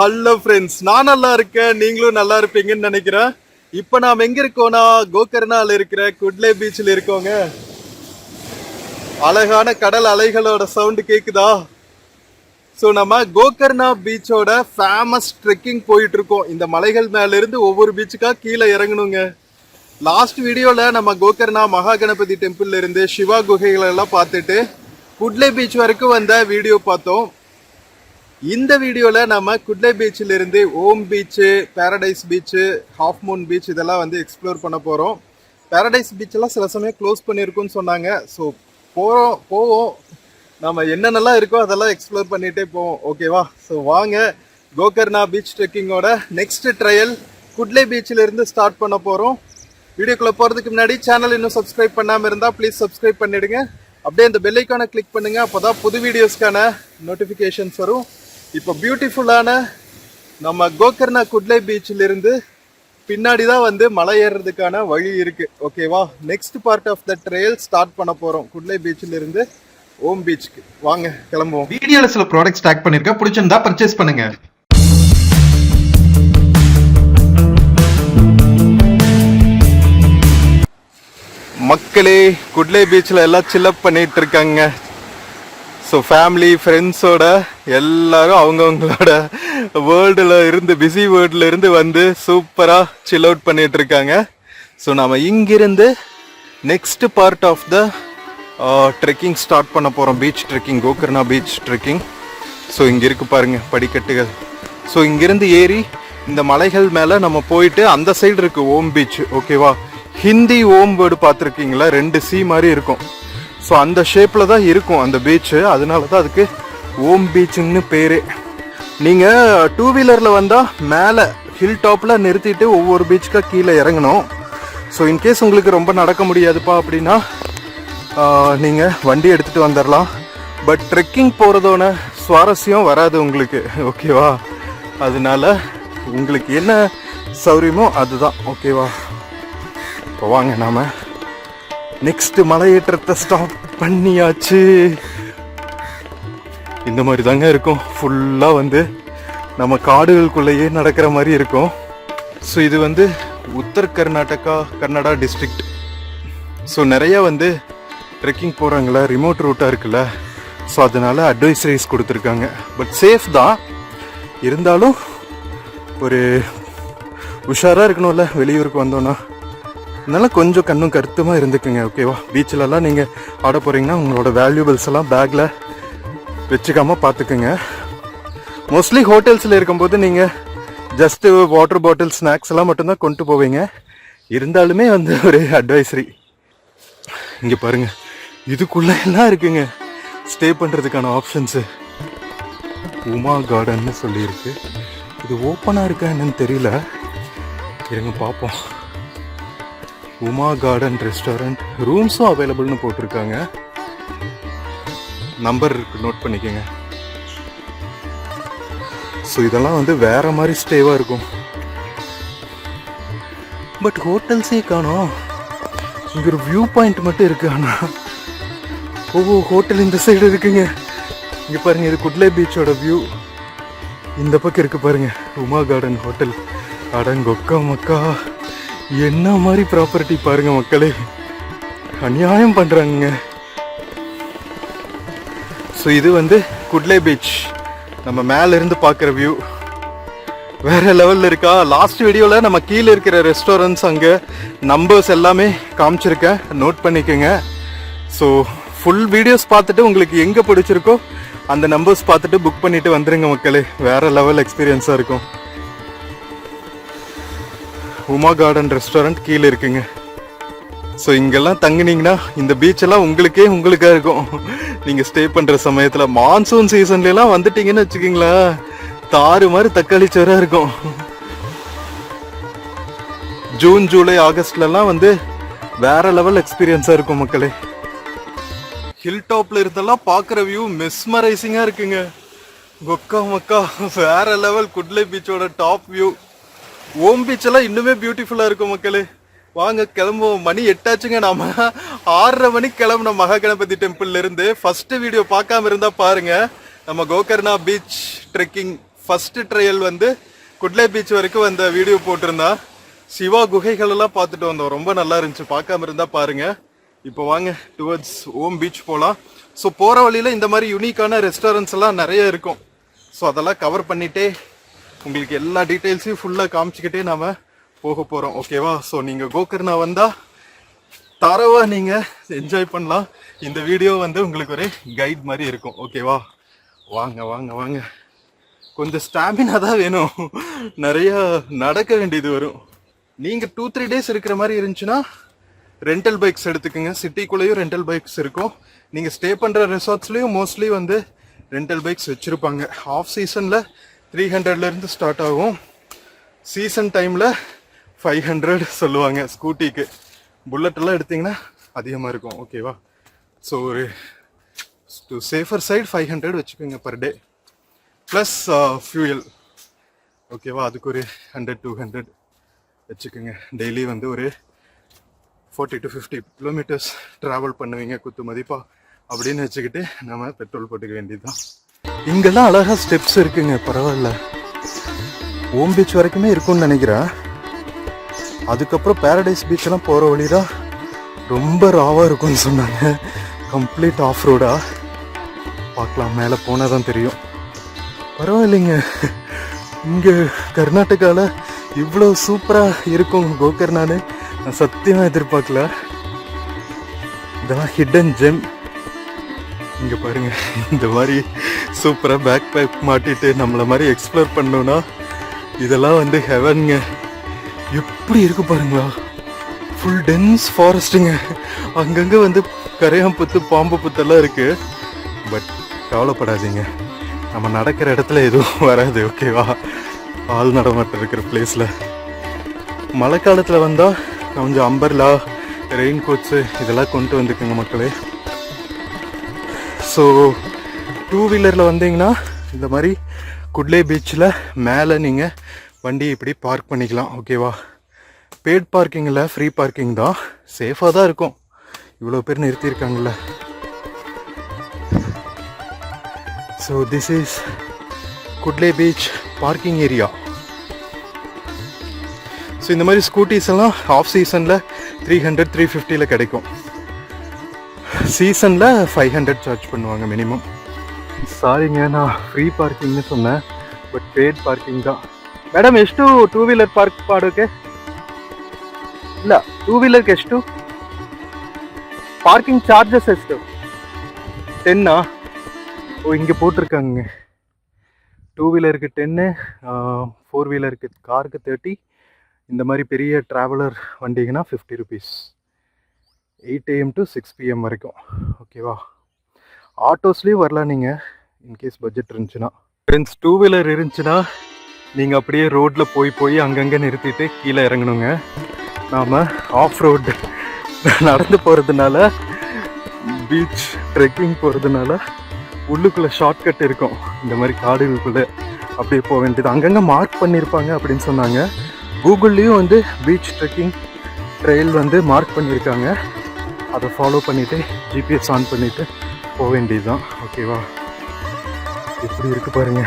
Hello friends, நான் நல்லா இருக்கேன், நீங்களும் நல்லா இருப்பீங்கன்னு நினைக்கிறேன். இப்போ நாம் எங்க இருக்கோம்னா கோகர்னால இருக்கிற குட்லே பீச்சில் இருக்கோங்க. அழகான கடல் அலைகளோட சவுண்டு கேக்குதா? ஸோ நம்ம கோகர்னா பீச்சோட ஃபேமஸ் ட்ரெக்கிங் போயிட்டு இருக்கோம். இந்த மலைகள் மேல இருந்து ஒவ்வொரு பீச்சுக்கா கீழே இறங்கணுங்க. லாஸ்ட் வீடியோல நம்ம கோகர்னா மகா கணபதி டெம்பிள்ல இருந்து சிவா குகைகள் எல்லாம் பார்த்துட்டு குட்லே பீச் வரைக்கும் வந்த வீடியோ பார்த்தோம். இந்த வீடியோல நம்ம குட்லே பீச்சில் இருந்து Om beach, paradise beach, half moon beach இதெல்லாம் வந்து எக்ஸ்ப்ளோர் பண்ண போறோம். பேரடைஸ் பீச்செல்லாம் சில சமயம் க்ளோஸ் பண்ணியிருக்குன்னு சொன்னாங்க. ஸோ போவோம், நம்ம என்னென்னலாம் இருக்கோ அதெல்லாம் எக்ஸ்ப்ளோர் பண்ணிட்டே போவோம். ஓகேவா? ஸோ வாங்க, கோகர்னா பீச் ட்ரெக்கிங்கோட நெக்ஸ்ட் ட்ரையல் குட்லே பீச்சில் இருந்து ஸ்டார்ட் பண்ண போறோம். வீடியோக்குள்ள போறதுக்கு முன்னாடி சேனல் இன்னும் சப்ஸ்கிரைப் பண்ணாம இருந்தா ப்ளீஸ் சப்ஸ்கிரைப் பண்ணிடுங்க. அப்படியே இந்த பெல் ஐகானை கிளிக் பண்ணுங்க, அப்போதான் புது வீடியோஸ்க்கான நோட்டிஃபிகேஷன்ஸ் வரும். இப்போ பியூட்டிஃபுல்லான நம்ம கோகர்னா குட்லே பீச்சில் இருந்து பின்னாடி தான் வந்து மலை ஏறுறதுக்கான வழி இருக்கு. ஓகேவா? Next part of the trail start பண்ண போறோம் குட்லே பீச்சில் இருந்து ஓம் பீச்சுக்கு. வாங்க கிளம்புவோம். வீடியோல சில ப்ராடக்ட்ஸ் டேக் பண்ணிருக்கேன், பிடிச்சிருந்தா பர்ச்சேஸ் பண்ணுங்க. மக்களே, குட்லே பீச்சில் எல்லாம் சில்லப் பண்ணிட்டு இருக்காங்க. ஸோ ஃபேமிலி ஃப்ரெண்ட்ஸோட எல்லாரும் அவங்கவுங்களோட வேர்ல்டில் இருந்து பிஸி வேர்ல்டில் இருந்து வந்து சூப்பராக சில் அவுட் பண்ணிட்டு இருக்காங்க. ஸோ நம்ம இங்கிருந்து next part of the trekking start பண்ண போகிறோம். Beach trekking, Gokarna beach trekking. So இங்கே இருக்கு பாருங்க படிக்கட்டுகள். ஸோ இங்கிருந்து ஏறி இந்த மலைகள் மேலே நம்ம போயிட்டு அந்த சைடு இருக்கு ஓம் பீச். ஓகேவா? ஹிந்தி ஓம் வேர்டு பார்த்துருக்கீங்களா? 2 சி மாதிரி இருக்கும். ஸோ அந்த ஷேப்பில் தான் இருக்கும் அந்த பீச்சு. அதனால தான் அதுக்கு ஓம் பீச்சுன்னு பேர். நீங்கள் 2 வீலரில் வந்தால் மேலே ஹில் டாப்பில் நிறுத்திட்டு ஒவ்வொரு பீச்சுக்காக கீழே இறங்கணும். ஸோ இன்கேஸ் உங்களுக்கு ரொம்ப நடக்க முடியாதுப்பா அப்படின்னா நீங்கள் வண்டி எடுத்துகிட்டு வந்துடலாம். பட் ட்ரெக்கிங் போகிறதோட சுவாரஸ்யம் வராது உங்களுக்கு. ஓகேவா? அதனால உங்களுக்கு என்ன சௌரியமோ அதுதான். ஓகேவா? இப்போ வாங்க, நாம் நெக்ஸ்ட் மலையேற்றத்தை ஸ்டாப் பண்ணியாச்சு. இந்த மாதிரி தாங்க இருக்கும். ஃபுல்லாக வந்து நம்ம காடுகளுக்குள்ளேயே நடக்கிற மாதிரி இருக்கும். ஸோ இது வந்து உத்தர் கர்நாடகா டிஸ்ட்ரிக்ட். ஸோ நிறைய வந்து ட்ரெக்கிங் போகிறாங்கள, ரிமோட் ரூட்டாக இருக்குல்ல, ஸோ அதனால அட்வைசரிஸ் கொடுத்துருக்காங்க. பட் சேஃப் தான், இருந்தாலும் ஒரு உஷாராக இருக்கணும்ல வெளியூருக்கு வந்தோன்னா. அதனால கொஞ்சம் கண்ணும் கருத்துமாக இருந்துக்குங்க. ஓகேவா? பீச்சிலலாம் நீங்கள் ஆட போகிறீங்கன்னா உங்களோட வேல்யூபிள்ஸ் எல்லாம் பேக்கில் வச்சுக்காமல் பார்த்துக்குங்க. மோஸ்ட்லி ஹோட்டல்ஸில் இருக்கும்போது நீங்கள் ஜஸ்ட்டு வாட்டர் பாட்டில், ஸ்நாக்ஸ் எல்லாம் மட்டும்தான் கொண்டு போவீங்க. இருந்தாலுமே வந்து ஒரு அட்வைசரி. இங்கே பாருங்கள், இதுக்குள்ளே எல்லாம் இருக்குங்க ஸ்டே பண்ணுறதுக்கான ஆப்ஷன்ஸு. உமா கார்டன்னு சொல்லியிருக்கு. இது ஓப்பனாக இருக்கா என்னன்னு தெரியல, இருங்க பார்ப்போம். உமா கார்டன் ரெஸ்டாரண்ட், ரூம்ஸும் அவைலபிள்னு போட்டிருக்காங்க. நம்பர் இருக்கு, நோட் பண்ணிக்கோங்க. ஸோ இதெல்லாம் வந்து வேற மாதிரி ஸ்டேவாக இருக்கும். பட் ஹோட்டல்ஸே காணோம். இங்கே ஒரு வியூ பாயிண்ட் மட்டும் இருக்கு. ஆனால் ஹோட்டல் இந்த சைடு இருக்குங்க. இங்கே பாருங்க, இது குட்லே பீச்சோட வியூ. இந்த பக்கம் இருக்கு பாருங்க உமா கார்டன் ஹோட்டல். அடங்கொக்கா மக்கா, என்ன மாதிரி ப்ராப்பர்ட்டி பாருங்க மக்களே, அநியாயம் பண்றாங்க. ஸோ இது வந்து குட்லே பீச் நம்ம மேல இருந்து பார்க்குற வியூ வேற லெவல்ல இருக்கா. லாஸ்ட் வீடியோவில் நம்ம கீழே இருக்கிற ரெஸ்டாரண்ட்ஸ், அங்கே நம்பர்ஸ் எல்லாமே காமிச்சிருக்கேன், நோட் பண்ணிக்கோங்க. ஸோ ஃபுல் வீடியோஸ் பார்த்துட்டு உங்களுக்கு எங்கே பிடிச்சிருக்கோ அந்த நம்பர்ஸ் பார்த்துட்டு புக் பண்ணிட்டு வந்துருங்க மக்களே. வேற லெவல் எக்ஸ்பீரியன்ஸாக இருக்கும். உமா கார்டன் ரெஸ்டாரண்ட் கீழே இருக்குங்க. ஸோ இங்கெல்லாம் தங்கினீங்கன்னா இந்த பீச்செல்லாம் உங்களுக்கா இருக்கும். நீங்கள் ஸ்டே பண்ணுற சமயத்தில் மான்சூன் சீசன்லாம் வந்துட்டீங்கன்னு வச்சுக்கிங்களா, தாறு மாதிரி தக்காளி சோறாக இருக்கும். ஜூன், ஜூலை, ஆகஸ்ட்லலாம் வந்து வேற லெவல் எக்ஸ்பீரியன்ஸாக இருக்கும் மக்களே. ஹில் டாப்ல இருந்தெல்லாம் பார்க்குற வியூ மெஸ்மரைசிங்காக இருக்குங்க. கொக்கா மக்கா, வேற லெவல் குட்லே பீச்சோட டாப் வியூ. ஓம் பீச் எல்லாம் இன்னுமே பியூட்டிஃபுல்லா இருக்கும் மக்களே. வாங்க கிளம்புவோம். மணி 8 ஆச்சுங்க. நாம 6:30 மணிக்கு கிளம்புன மகா கணபதி டெம்பிள்ல இருந்து. ஃபர்ஸ்ட் வீடியோ பார்க்காம இருந்தா பாருங்க. நம்ம Gokarna beach trekking first trial வந்து குட்லே பீச் வரைக்கும் வந்த வீடியோ போட்டிருந்தா. சிவா குகைகள் எல்லாம் பார்த்துட்டு வந்தோம். ரொம்ப நல்லா இருந்துச்சு. பார்க்காம இருந்தா பாருங்க. இப்போ வாங்க டுவர்ட்ஸ் ஓம் பீச் போகலாம். ஸோ போகிற வழியில் இந்த மாதிரி யூனிக்கான ரெஸ்டாரண்ட்ஸ் எல்லாம் நிறைய இருக்கும். ஸோ அதெல்லாம் கவர் பண்ணிட்டே உங்களுக்கு எல்லா டீட்டெயில்ஸையும் ஃபுல்லாக காமிச்சிக்கிட்டே நாம போக போகிறோம். ஓகேவா? ஸோ நீங்கள் கோகர்னா வந்தால் தரவா நீங்கள் என்ஜாய் பண்ணலாம். இந்த வீடியோ வந்து உங்களுக்கு ஒரு கைட் மாதிரி இருக்கும். ஓகேவா? வாங்க வாங்க வாங்க. கொஞ்சம் ஸ்டாமினா தான் வேணும். நிறைய நடக்க வேண்டியது வரும். நீங்கள் 2-3 டேஸ் இருக்கிற மாதிரி இருந்துச்சுன்னா ரெண்டல் பைக்ஸ் எடுத்துக்கோங்க. சிட்டிக்குள்ளேயும் ரெண்டல் பைக்ஸ் இருக்கும். நீங்கள் ஸ்டே பண்ணுற ரெசார்ட்ஸ்லேயும் மோஸ்ட்லி வந்து ரெண்டல் பைக்ஸ் வச்சுருப்பாங்க. ஆஃப் சீசனில் 300லேருந்து ஸ்டார்ட் ஆகும். சீசன் டைமில் 500 சொல்லுவாங்க ஸ்கூட்டிக்கு. புல்லட்டெல்லாம் எடுத்திங்கன்னா அதிகமாக இருக்கும். ஓகேவா? ஸோ ஒரு டு சேஃபர் சைடு 500 வச்சுக்கோங்க பர் டே ப்ளஸ் ஃபியூயல். ஓகேவா? அதுக்கு ஒரு 100-200 வச்சுக்கோங்க. டெய்லி வந்து ஒரு 40 to 50 கிலோமீட்டர்ஸ் ட்ராவல் பண்ணுவீங்க குத்து மதிப்பா அப்படின்னு வச்சுக்கிட்டு நம்ம பெட்ரோல் போட்டுக்க வேண்டியதுதான். இங்கெல்லாம் அழகா ஸ்டெப்ஸ் இருக்குங்க. பரவாயில்ல. ஓம் பீச் வரைக்குமே இருக்கும்னு நினைக்கிறேன். அதுக்கப்புறம் பேரடைஸ் பீச் எல்லாம் போகிற வழிதான் ரொம்ப ராவாக இருக்கும்னு சொன்னாங்க. கம்ப்ளீட் ஆஃப் ரோடா. பார்க்கலாம், மேலே போனால் தான் தெரியும். பரவாயில்லைங்க. இங்கே கர்நாடகாவில் இவ்வளோ சூப்பராக இருக்கும் கோகர்னான்னு நான் சத்தியமாக எதிர்பார்க்கல. இதெல்லாம் ஹிடன் ஜெம். இங்கே பாருங்க, இந்த மாதிரி சூப்பராக பேக் பேக் மாட்டிட்டு நம்மளை மாதிரி எக்ஸ்ப்ளோர் பண்ணோன்னா இதெல்லாம் வந்து ஹெவனுங்க. எப்படி இருக்கு பாருங்களா. ஃபுல் டென்ஸ் ஃபாரஸ்ட்டுங்க. அங்கங்கே வந்து கரையான் புத்து பாம்பு புத்தெல்லாம் இருக்குது. பட் கவலைப்படாதீங்க, நம்ம நடக்கிற இடத்துல எதுவும் வராது. ஓகேவா? ஆள் நடமாட்டம் இருக்கிற பிளேஸில். மழை காலத்தில் வந்தால் கொஞ்சம் அம்பர்லா, ரெயின் கோட்ஸு இதெல்லாம் கொண்டு வந்துக்குங்க மக்களே. ஸோ 2 வீலரில் வந்தீங்கன்னா இந்த மாதிரி குட்லே பீச்சில் மேலே நீங்கள் வண்டி இப்படி பார்க் பண்ணிக்கலாம். ஓகேவா? பெய்ட் பார்க்கிங் இல்லை, ஃப்ரீ பார்க்கிங் தான். சேஃபாக தான் இருக்கும். இவ்வளோ பேர் நிறுத்தியிருக்காங்கல்ல. So this is Kudle beach parking area. So இந்த மாதிரி ஸ்கூட்டிஸ் எல்லாம் ஆஃப் சீசனில் 300-350 கிடைக்கும். சீசனில் 500 சார்ஜ் பண்ணுவாங்க மினிமம். சாரிங்க, நான் ஃப்ரீ பார்க்கிங்னு சொன்னேன், பட் பெய்ட் பார்க்கிங் தான். ಮೇಡಮ್ ಎಷ್ಟು 2 ವೀಲರ್ ಪಾರ್ಕ್ ಮಾಡೋಕ್ಕೆ? ಇಲ್ಲ, 2 ವೀಲರ್ಗೆ ಎಷ್ಟು பார்க்கிங் சார்ஜஸ்? ಎಷ್ಟು 10? ஓ, இங்கே போட்டிருக்காங்க. 2 வீலருக்கு 10, 4 வீலருக்கு காருக்கு 30. இந்த மாதிரி பெரிய traveller வண்டிங்கன்னா 50 rupees. 8 AM to 6 PM வரைக்கும். ஓகேவா? ஆட்டோஸ்லேயும் வரலாம் நீங்கள், இன்கேஸ் பட்ஜெட் இருந்துச்சுன்னா. ஃப்ரெண்ட்ஸ், 2 வீலர் இருந்துச்சுன்னா நீங்கள் அப்படியே ரோட்டில் போய் அங்கங்கே நிறுத்திட்டு கீழே இறங்கணுங்க. நாம் ஆஃப் ரோடு நடந்து போகிறதுனால, பீச் ட்ரெக்கிங் போகிறதுனால உள்ளுக்குள்ளே ஷார்ட்கட் இருக்கும். இந்த மாதிரி காடுகளுக்குள்ளே அப்படியே போக வேண்டியது. அங்கங்கே மார்க் பண்ணியிருப்பாங்க அப்படின்னு சொன்னாங்க. கூகுள்லேயும் வந்து பீச் ட்ரெக்கிங் ட்ரெயில் வந்து மார்க் பண்ணியிருக்காங்க. அதை ஃபாலோ பண்ணிவிட்டு ஜிபிஎஸ் ஆன் பண்ணிவிட்டு போக வேண்டியது தான். ஓகேவா? எப்படி இருக்குது பாருங்க.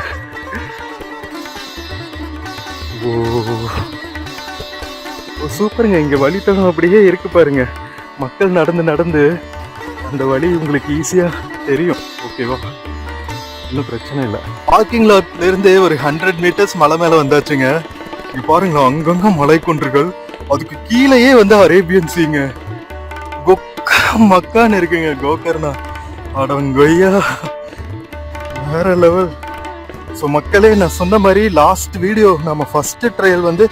ஓ சூப்பருங்க. இங்கே வழித்தடம் அப்படியே இருக்கு பாருங்க. மக்கள் நடந்து நடந்து அந்த வழி உங்களுக்கு ஈஸியாக தெரியும். ஓகேவா? இன்னும் பிரச்சனை இல்லை. பார்க்கிங் லாட்லேருந்து ஒரு 100 மீட்டர்ஸ் மலை மேலே வந்தாச்சுங்க. இங்கே பாருங்களா, அங்கங்கே மலை குன்றுகள். அதுக்கு கீழேயே வந்து அரேபியன் சீங்க. மக்கான்னு இருக்குங்க கோகர்னா. அடங்கொய்யா, வேற லெவல். ஸோ மக்களே, நான் சொன்ன மாதிரி லாஸ்ட் வீடியோ நம்ம ஃபர்ஸ்ட் ட்ரையல் வந்து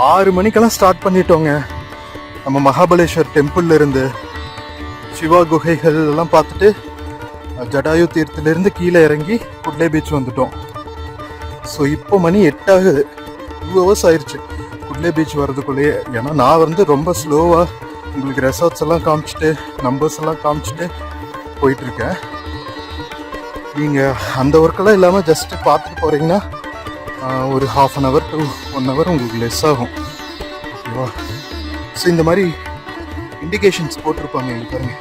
6 மணிக்கெல்லாம் ஸ்டார்ட் பண்ணிட்டோங்க. நம்ம மகாபலேஸ்வர் டெம்பிள்ல இருந்து சிவா குகைகள் எல்லாம் பார்த்துட்டு ஜடாயு தீர்த்திலிருந்து கீழே இறங்கி குட்லே பீச் வந்துட்டோம். ஸோ இப்போ மணி 8 ஆகுது. 2 hours ஆயிடுச்சு குட்லே பீச் வர்றதுக்குள்ளேயே. ஏன்னா நான் வந்து ரொம்ப ஸ்லோவாக உங்களுக்கு ரெசார்ட்ஸ் எல்லாம் காமிச்சிட்டு நம்பர்ஸ் எல்லாம் காமிச்சிட்டு போயிட்டுருக்கேன். நீங்கள் அந்த ஒர்க்கெல்லாம் இல்லாமல் ஜஸ்ட்டு பார்த்துட்டு போகிறீங்கன்னா ஒரு 1/2 hour to 1 hour உங்களுக்கு லெஸ் ஆகும். ஓகேவா? ஸோ இந்த மாதிரி இண்டிகேஷன்ஸ் போட்டிருப்பாங்க. இங்கே பாருங்க,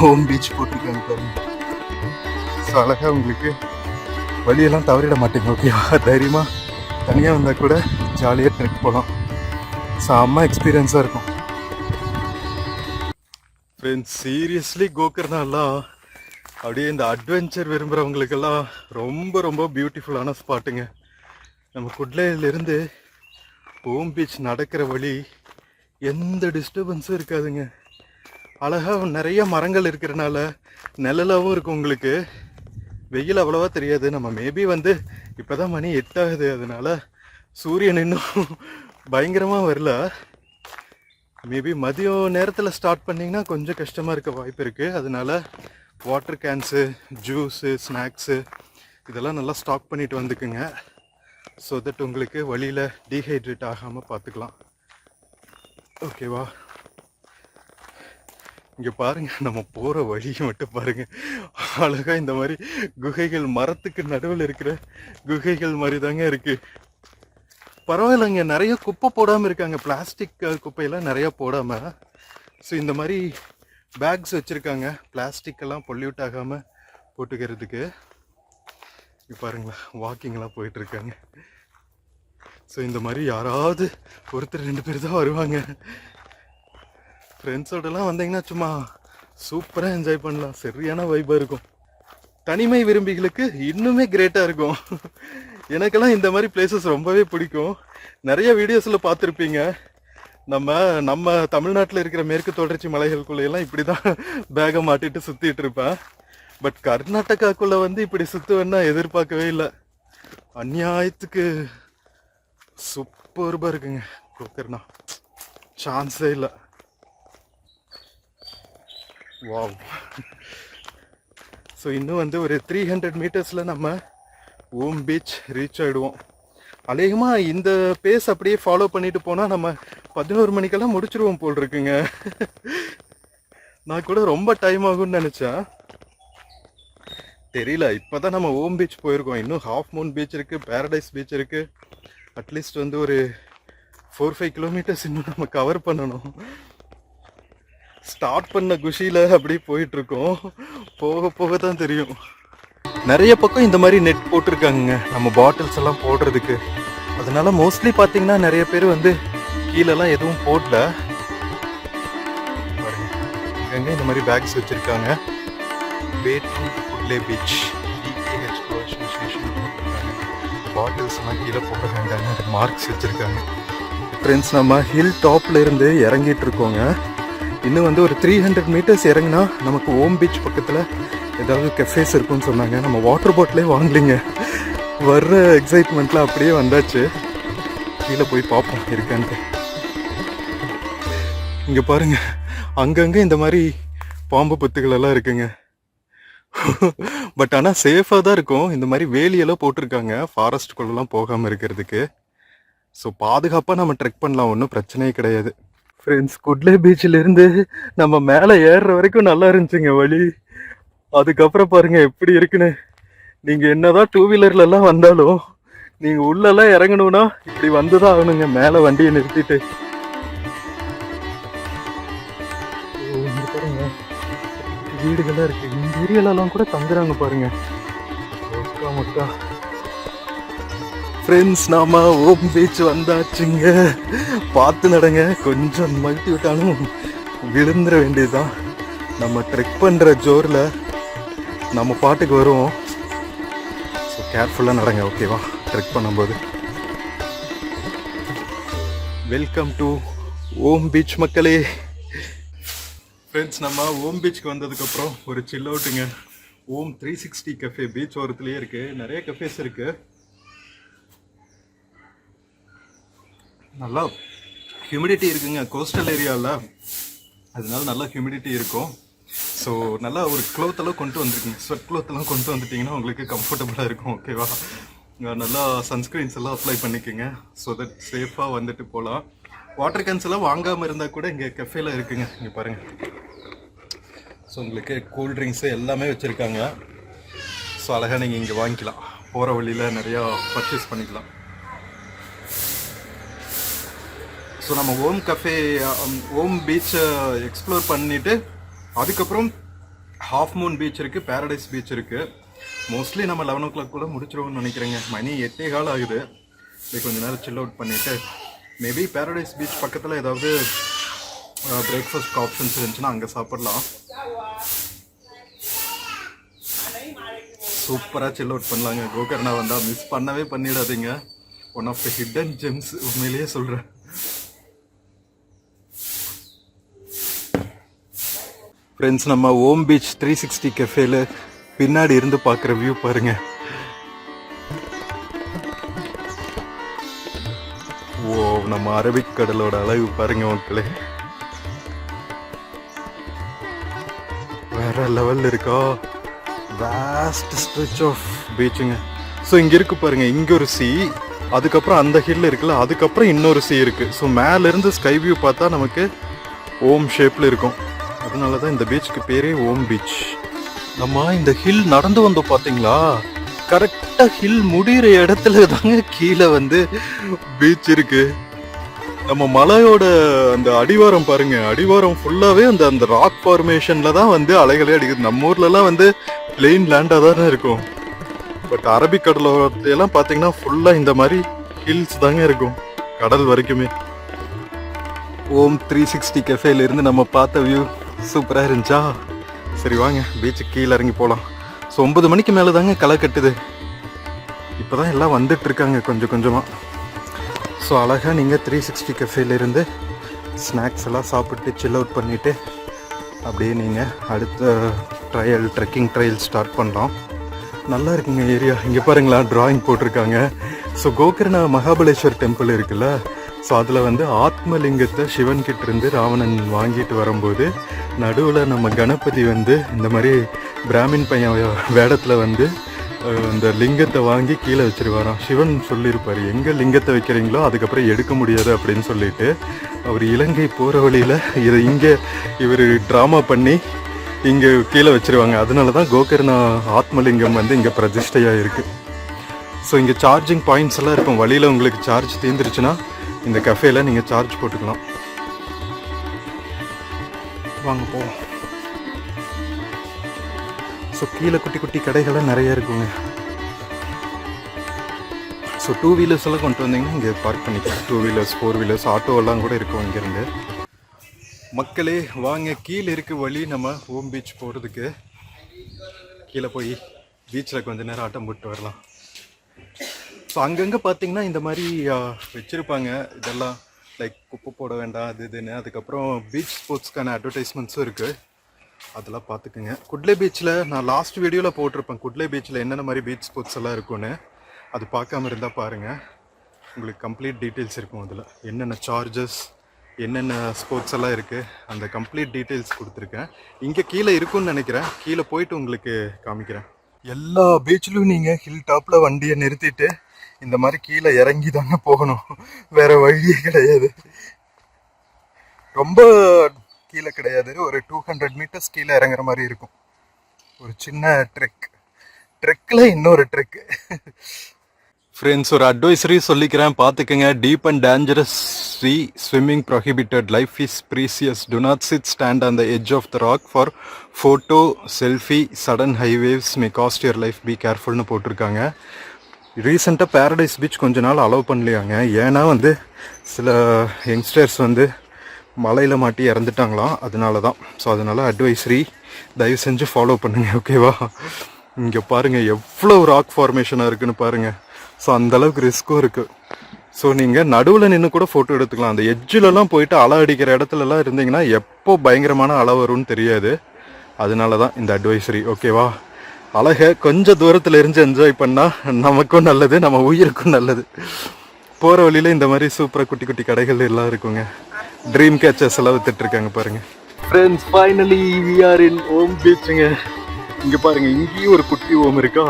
ஓம் பீச் போட்டிருக்காங்க பாருங்க. ஸோ அழகாக உங்களுக்கு வழியெல்லாம் தவறிட மாட்டீங்க ஓகேவா. தைரியமாக தனியாக வந்தால் கூட ஜாலியாக ட்ரெக் போகலாம். செம்ம எக்ஸ்பீரியன்ஸாக இருக்கும் ஃப்ரெண்ட்ஸ். சீரியஸ்லி கோகர்னாலாம் அப்படியே இந்த அட்வென்ச்சர் விரும்புகிறவங்களுக்கெல்லாம் ரொம்ப ரொம்ப பியூட்டிஃபுல்லான ஸ்பாட்டுங்க. நம்ம குட்லேயிலேருந்து ஓம் பீச் நடக்கிற வழி எந்த டிஸ்டர்பன்ஸும் இருக்காதுங்க. அழகாக நிறைய மரங்கள் இருக்கிறனால நிழலாகவும் இருக்கும் உங்களுக்கு. வெயில் அவ்வளோவா தெரியாது. நம்ம மேபி வந்து இப்போ தான் மணி 8 ஆகுது, அதனால சூரியன் இன்னும் பயங்கரமாக வரல. மேபி மதியம் நேரத்தில் ஸ்டார்ட் பண்ணிங்கன்னா கொஞ்சம் கஷ்டமாக இருக்க வாய்ப்பு இருக்குது. அதனால வாட்டர் கேன்ஸு, ஜூஸு, ஸ்நாக்ஸு இதெல்லாம் நல்லா ஸ்டாக் பண்ணிட்டு வந்துக்குங்க. ஸோ தட் உங்களுக்கு வழியில் டீஹைட்ரேட் ஆகாமல் பார்த்துக்கலாம் ஓகேவா. இங்கே பாருங்கள், நம்ம போகிற வழியை மட்டும் பாருங்கள். அழகாக இந்த மாதிரி குகைகள், மரத்துக்கு நடுவில் இருக்கிற குகைகள் மாதிரி தாங்க இருக்குது. பரவாயில்லைங்க, நிறைய குப்பை போடாமல் இருக்காங்க. பிளாஸ்டிக் குப்பையெல்லாம் நிறையா போடாமல். ஸோ இந்த மாதிரி பேக்ஸ் வச்சுருக்காங்க, பிளாஸ்டிக்கெல்லாம் பொல்யூட் ஆகாமல் போட்டுக்கிறதுக்கு. இப்போ பாருங்களேன், வாக்கிங்லாம் போயிட்டுருக்காங்க. ஸோ இந்த மாதிரி யாராவது ஒருத்தர் 2 பேர் தான் வருவாங்க. ஃப்ரெண்ட்ஸோடலாம் வந்தீங்கன்னா சும்மா சூப்பராக என்ஜாய் பண்ணலாம். சரியான வைப்பாக இருக்கும். தனிமை விரும்பிகளுக்கு இன்னுமே கிரேட்டாக இருக்கும். எனக்கெல்லாம் இந்த மாதிரி பிளேசஸ் ரொம்பவே பிடிக்கும். நிறைய வீடியோஸில் பார்த்துருப்பீங்க. நம்ம தமிழ்நாட்டில் இருக்கிற மேற்கு தொடர்ச்சி மலைகளுக்குள்ளெல்லாம் இப்படி தான் பேகை மாட்டிட்டு சுற்றிட்டு இருப்பேன். பட் கர்நாடகாக்குள்ளே வந்து இப்படி சுற்றுவேன்னா எதிர்பார்க்கவே இல்லை. அநியாயத்துக்கு சூப்பர்பாக இருக்குங்க கோகர்னா, சான்ஸே இல்லை. வாவ். ஸோ இன்னும் வந்து ஒரு 300 மீட்டர்ஸில் நம்ம ஓம் பீச் ரீச் ஆகிடுவோம். அநேகமாக இந்த பேஸ் அப்படியே ஃபாலோ பண்ணிட்டு போனால் நம்ம 11 மணிக்கெல்லாம் முடிச்சிருவோம் போல் இருக்குங்க. நான் கூட ரொம்ப டைம் ஆகும்னு நினச்சேன், தெரியல. இப்போ தான் நம்ம ஓம் பீச் போயிருக்கோம். இன்னும் ஹாஃப் மூன் பீச் இருக்குது, பேரடைஸ் பீச் இருக்குது. அட்லீஸ்ட் வந்து ஒரு 4-5 கிலோமீட்டர்ஸ் இன்னும் நம்ம கவர் பண்ணணும். ஸ்டார்ட் பண்ண குஷியில் அப்படியே போயிட்டுருக்கோம். போக போக தான் தெரியும். நிறைய பக்கம் இந்த மாதிரி நெட் போட்டிருக்காங்க நம்ம பாட்டில்ஸ் எல்லாம் போடுறதுக்கு. அதனால மோஸ்ட்லி பார்த்தீங்கன்னா நிறைய பேர் வந்து கீழெல்லாம் எதுவும் போடல. இங்கே இந்த மாதிரி பேக்ஸ் வச்சுருக்காங்க. குட்லே பீச் பாட்டில்ஸ் எல்லாம் கீழே போட வேண்டாங்க, மார்க்ஸ் வச்சுருக்காங்க. ஃப்ரெண்ட்ஸ், நம்ம ஹில் டாப்ல இருந்து இறங்கிட்டு இருக்கோங்க. இன்னும் வந்து ஒரு 300 மீட்டர்ஸ் இறங்கினா நமக்கு ஓம் பீச் பக்கத்தில் ஏதாவது கெஃபேஸ் இருக்குன்னு சொன்னாங்க. நம்ம வாட்டர் பாட்டிலே வாங்கலிங்க, வர்ற எக்ஸைட்மெண்ட்டில் அப்படியே வந்தாச்சு. கீழே போய் பார்ப்போம் இருக்கான்ட்டு. இங்கே பாருங்க, அங்கங்கே இந்த மாதிரி பாம்பு புத்துகள் எல்லாம் இருக்குங்க. பட் ஆனால் சேஃபாக தான் இருக்கும். இந்த மாதிரி வேலியெல்லாம் போட்டிருக்காங்க ஃபாரஸ்ட்குள்ளெல்லாம் போகாமல் இருக்கிறதுக்கு. ஸோ பாதுகாப்பாக நம்ம ட்ரெக் பண்ணலாம், ஒன்றும் பிரச்சனையே கிடையாது. ஃப்ரெண்ட்ஸ், குட்லே பீச்சிலேருந்து நம்ம மேலே ஏறுற வரைக்கும் நல்லா இருந்துச்சுங்க வழி. அதுக்கப்புறம் பாருங்க எப்படி இருக்குன்னு. நீங்கள் என்னதான் 2 வீலர்லாம் வந்தாலும் நீங்கள் உள்ளெல்லாம் இறங்கணும்னா இப்படி வந்து தான் ஆகணுங்க, மேலே வண்டியை நிறுத்திட்டு. பாருங்க, வீடுகள்லாம் இருக்கு. இந்த ஏரியாலலாம் கூட தங்குறாங்க பாருங்க. மக்கா மக்கா. ஃப்ரெண்ட்ஸ், நாம ஓம் பீச் வந்தாச்சுங்க. பார்த்து நடங்க, கொஞ்சம் மல்டி விட்டாலும் விழுந்துட வேண்டியதுதான். நம்ம ட்ரெக் பண்ணுற ஜோரில் நம்ம பாட்டுக்கு வருவோம். ஸோ கேர்ஃபுல்லாக நடங்க ஓகேவா ட்ரெக் பண்ணும்போது. வெல்கம் டு ஓம் பீச் மக்களே. ஃப்ரெண்ட்ஸ், நம்ம ஓம் பீச்சுக்கு வந்ததுக்கப்புறம் ஒரு சில் அவுட்டுங்க. ஓம் 360 கஃபே பீச் ஓரத்துலேயே இருக்குது. நிறைய கஃபேஸ் இருக்குது. நல்லா ஹியூமிடிட்டி இருக்குங்க கோஸ்டல் ஏரியாவில், அதனால நல்லா ஹியூமிடிட்டி இருக்கும். ஸோ நல்லா ஒரு க்ளோத்தெல்லாம் கொண்டு வந்துருக்கீங்க, ஸ்வெட் க்ளோத்தெல்லாம் கொண்டு வந்துட்டிங்கன்னா உங்களுக்கு கம்ஃபர்டபுளாக இருக்கும் ஓகேவா. நல்லா சன்ஸ்க்ரீன்ஸ் எல்லாம் அப்ளை பண்ணிக்கோங்க. ஸோ தட் சேஃபாக வந்துட்டு போகலாம். வாட்டர் கேன்ஸ் எல்லாம் வாங்காமல் இருந்தால் கூட இங்கே கஃபேல இருக்குங்க. இங்கே பாருங்கள். ஸோ உங்களுக்கு கூல்ட்ரிங்க்ஸு எல்லாமே வச்சுருக்காங்க. ஸோ அழகாக நீங்கள் இங்கே வாங்கிக்கலாம். போகிற வழியில் நிறையா பர்ச்சேஸ் பண்ணிக்கலாம். ஸோ நம்ம ஓம் கஃபே, ஓம் பீச்சை எக்ஸ்ப்ளோர் பண்ணிவிட்டு அதுக்கப்புறம் ஹாஃப் மூன் பீச் இருக்குது, பேரடைஸ் பீச் இருக்குது. மோஸ்ட்லி நம்ம 11 o'clock கூட முடிச்சிருவோம்னு நினைக்கிறேங்க. மணி 8:15 ஆகுது. இப்படி கொஞ்ச நேரம் சில் அவுட் பண்ணிவிட்டு மேபி பேரடைஸ் பீச் பக்கத்தில் ஏதாவது பிரேக்ஃபாஸ்ட் ஆப்ஷன்ஸ் இருந்துச்சுன்னா அங்கே சாப்பிடலாம். சூப்பராக சில் அவுட் பண்ணலாங்க. கோகர்ணா வந்தால் மிஸ் பண்ணவே பண்ணிடாதீங்க. One of the hidden gems, உண்மையிலேயே சொல்கிறேன். ஃப்ரெண்ட்ஸ், நம்ம ஓம் பீச் 360 கெஃபேல பின்னாடி இருந்து பார்க்குற வியூ பாருங்க. ஓ, நம்ம அரபிக்கடலோட அழகு பாருங்க மக்களே, வேற லெவல் இருக்கா. வேஸ்ட் ஸ்ட்ரெச் ஆஃப் பீச்சுங்க. ஸோ இங்கே இருக்கு பாருங்க, இங்கே ஒரு சி, அதுக்கப்புறம் அந்த ஹில் இருக்குல்ல, அதுக்கப்புறம் இன்னொரு சி இருக்கு. ஸோ மேலேருந்து ஸ்கை வியூ பார்த்தா நமக்கு ஓம் ஷேப்பில் இருக்கும். அதனால தான் இந்த பீச்சுக்கு பேரே ஓம் பீச். நம்ம இந்த ஹில் நடந்து வந்தோம் பார்த்தீங்களா, கரெக்டாக ஹில் முடிகிற இடத்துல தாங்க கீழே வந்து பீச் இருக்கு. நம்ம மலையோட அந்த அடிவாரம் பாருங்க, அடிவாரம் ஃபுல்லாகவே அந்த அந்த ராக் ஃபார்மேஷனில் தான் வந்து அலைகளே அடிக்குது. நம்ம ஊர்லலாம் வந்து பிளெயின் லேண்டாக தானே இருக்கும். பட் அரபிக்கடலோரத்தையெல்லாம் பார்த்தீங்கன்னா ஃபுல்லாக இந்த மாதிரி ஹில்ஸ் தாங்க இருக்கும் கடல் வரைக்குமே. ஓம் 360 கெஃபேல இருந்து நம்ம பார்த்த வியூ சூப்பராக இருந்துச்சா? சரி வாங்க பீச்சுக்கு கீழே இறங்கி போகலாம். ஸோ 9 மணிக்கு மேலே தாங்க களை கட்டுது. இப்போ தான் எல்லாம் வந்துட்டு இருக்காங்க கொஞ்சம் கொஞ்சமாக. ஸோ அழகாக நீங்கள் 360 கெஃபேலேருந்து ஸ்நாக்ஸ் எல்லாம் சாப்பிட்டு சில் அவுட் பண்ணிவிட்டு அப்படியே நீங்கள் அடுத்த ட்ரெக்கிங் ட்ரையல் ஸ்டார்ட் பண்ணலாம். நல்லா இருக்குங்க ஏரியா. இங்கே பாருங்களா, ட்ராயிங் போட்டிருக்காங்க. ஸோ கோகர்ணா மகாபலேஸ்வர் டெம்பிள் இருக்குல்ல, ஸோ அதில் வந்து ஆத்மலிங்கத்தை சிவன்கிட்ட இருந்து ராவணன் வாங்கிட்டு வரும்போது நடுவில் நம்ம கணபதி வந்து இந்த மாதிரி பிராமின் பையன் வேடத்தில் வந்து இந்த லிங்கத்தை வாங்கி கீழே வச்சிருவாராம். சிவன் சொல்லியிருப்பார், எங்கே லிங்கத்தை வைக்கிறீங்களோ அதுக்கப்புறம் எடுக்க முடியாது அப்படின்னு சொல்லிட்டு அவர் இலங்கை போகிற வழியில் இதை இங்கே இவர் ட்ராமா பண்ணி இங்கே கீழே வச்சிருவாங்க. அதனால தான் கோகர்ணா ஆத்மலிங்கம் வந்து இங்கே பிரதிஷ்டையாக இருக்குது. ஸோ இங்கே சார்ஜிங் பாயிண்ட்ஸ் எல்லாம் இருக்கும். வழியில் உங்களுக்கு சார்ஜ் தீர்ந்துருச்சுன்னா இந்த கஃபேல நீங்கள் சார்ஜ் போட்டுக்கலாம். வாங்க போவோம். ஸோ கீழே குட்டி குட்டி கடைகள்லாம் நிறைய இருக்குங்க. ஸோ 2 வீலர்ஸ் எல்லாம் கொண்டு வந்தீங்கன்னா இங்கே பார்க் பண்ணிக்கலாம். 2 வீலர்ஸ் 4 வீலர்ஸ் ஆட்டோவெல்லாம் கூட இருக்கும் இங்கேருந்து. மக்களே வாங்க, கீழே இருக்க வழி நம்ம ஓம் பீச் போகிறதுக்கு. கீழே போய் பீச்சில் கொஞ்சம் நேரம் ஆட்டம் போட்டு வரலாம். ஸோ அங்கங்கே பார்த்தீங்கன்னா இந்த மாதிரி வச்சுருப்பாங்க இதெல்லாம், லைக் குப்பை போட வேண்டாம் அது இதுன்னு. அதுக்கப்புறம் பீச் ஸ்போர்ட்ஸ்க்கான அட்வர்டைஸ்மெண்ட்ஸும் இருக்குது, அதெல்லாம் பார்த்துக்குங்க. குட்லே பீச்சில் நான் லாஸ்ட் வீடியோவில் போட்டிருப்பேன், குட்லே பீச்சில் என்னென்ன மாதிரி பீச் ஸ்போர்ட்ஸ் எல்லாம் இருக்குன்னு. அது பார்க்காம இருந்தால் பாருங்கள், உங்களுக்கு கம்ப்ளீட் டீட்டெயில்ஸ் இருக்கும். அதில் என்னென்ன சார்ஜஸ், என்னென்ன ஸ்போர்ட்ஸ் எல்லாம் இருக்குது, அந்த கம்ப்ளீட் டீட்டெயில்ஸ் கொடுத்துருக்கேன். இங்கே கீழே இருக்குன்னு நினைக்கிறேன், கீழே போயிட்டு உங்களுக்கு காமிக்கிறேன். எல்லா பீச்சிலும் நீங்கள் ஹில் டாப்பில் வண்டியை நிறுத்திட்டு இந்த மாதிரி கீழே இறங்கி தாங்க போகணும், வேறு வழியே கிடையாது. ரொம்ப கீழே கிடையாது, ஒரு 200 மீட்டர்ஸ் கீழே இறங்குற மாதிரி இருக்கும். ஒரு சின்ன ட்ரெக்கில் இன்னொரு ட்ரெக். ஃப்ரெண்ட்ஸ், ஒரு அட்வைசரி சொல்லிக்கிறேன், பார்த்துக்கங்க. Deep and dangerous sea swimming prohibited, life is precious, do not sit stand on the edge of the rock for photo selfie, sudden high waves may cost your life, be கேர்ஃபுல்னு போட்டிருக்காங்க. ரீசெண்டாக paradise beach கொஞ்ச நாள் allow பண்ணலையாங்க, ஏன்னா வந்து சில youngsters வந்து மலையில் மாட்டி இறந்துட்டாங்களாம், அதனால தான். ஸோ அதனால் அட்வைசரி தயவு செஞ்சு ஃபாலோ பண்ணுங்கள், ஓகேவா? இங்கே பாருங்கள் எவ்வளோ ராக் ஃபார்மேஷனாக இருக்குதுன்னு பாருங்கள். ஸோ அந்தளவுக்கு ரிஸ்க்கும் இருக்குது. ஸோ நீங்கள் நடுவில் நின்று கூட ஃபோட்டோ எடுத்துக்கலாம். அந்த எட்ஜிலலாம் போயிட்டு அலை அடிக்கிற இடத்துலலாம் இருந்தீங்கன்னா எப்போ பயங்கரமான அலை வரும்னு தெரியாது. அதனால தான் இந்த அட்வைசரி, ஓகேவா? அழகை கொஞ்சம் தூரத்தில் இருந்து என்ஜாய் பண்ணால் நமக்கும் நல்லது, நம்ம உயிருக்கும் நல்லது. போகிற வழியில் இந்த மாதிரி சூப்பராக குட்டி குட்டி கடைகள் எல்லாம் இருக்குங்க. ட்ரீம் கேச்சர்ஸ் எல்லாம் வித்துட்ருக்காங்க பாருங்கள். ஃப்ரெண்ட்ஸ், ஃபைனலி வி ஆர் இன் ஓம் பீச்சுங்க. இங்கே பாருங்கள், இங்கேயும் ஒரு குட்டி ஓம் இருக்கா,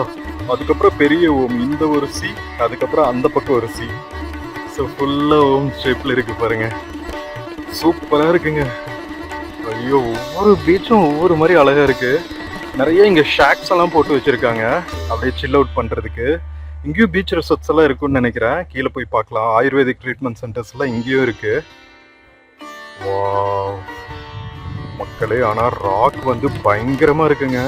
அதுக்கப்புறம் பெரிய ஓம், இந்த ஒரு சி, அதுக்கப்புறம் அந்த பக்கம் ஒரு சி. ஸோ ஃபுல்லாக ஓம் ஷேப்பில் இருக்குது பாருங்கள், சூப்பராக இருக்குங்க. ஐயோ, ஒவ்வொரு பீச்சும் ஒவ்வொரு மாதிரி அழகாக இருக்குது. நிறைய இங்கே ஷாக்ஸ் எல்லாம் போட்டு வச்சுருக்காங்க அப்படியே சில் அவுட் பண்ணுறதுக்கு. இங்கேயும் பீச் ரெசார்ட்ஸ் எல்லாம் இருக்குன்னு நினைக்கிறேன், கீழே போய் பார்க்கலாம். ஆயுர்வேதிக் ட்ரீட்மெண்ட் சென்டர்ஸ் எல்லாம் இங்கேயும் இருக்குது. வாவ் மக்களே, ஆனால் ராக் வந்து பயங்கரமாக இருக்குங்க.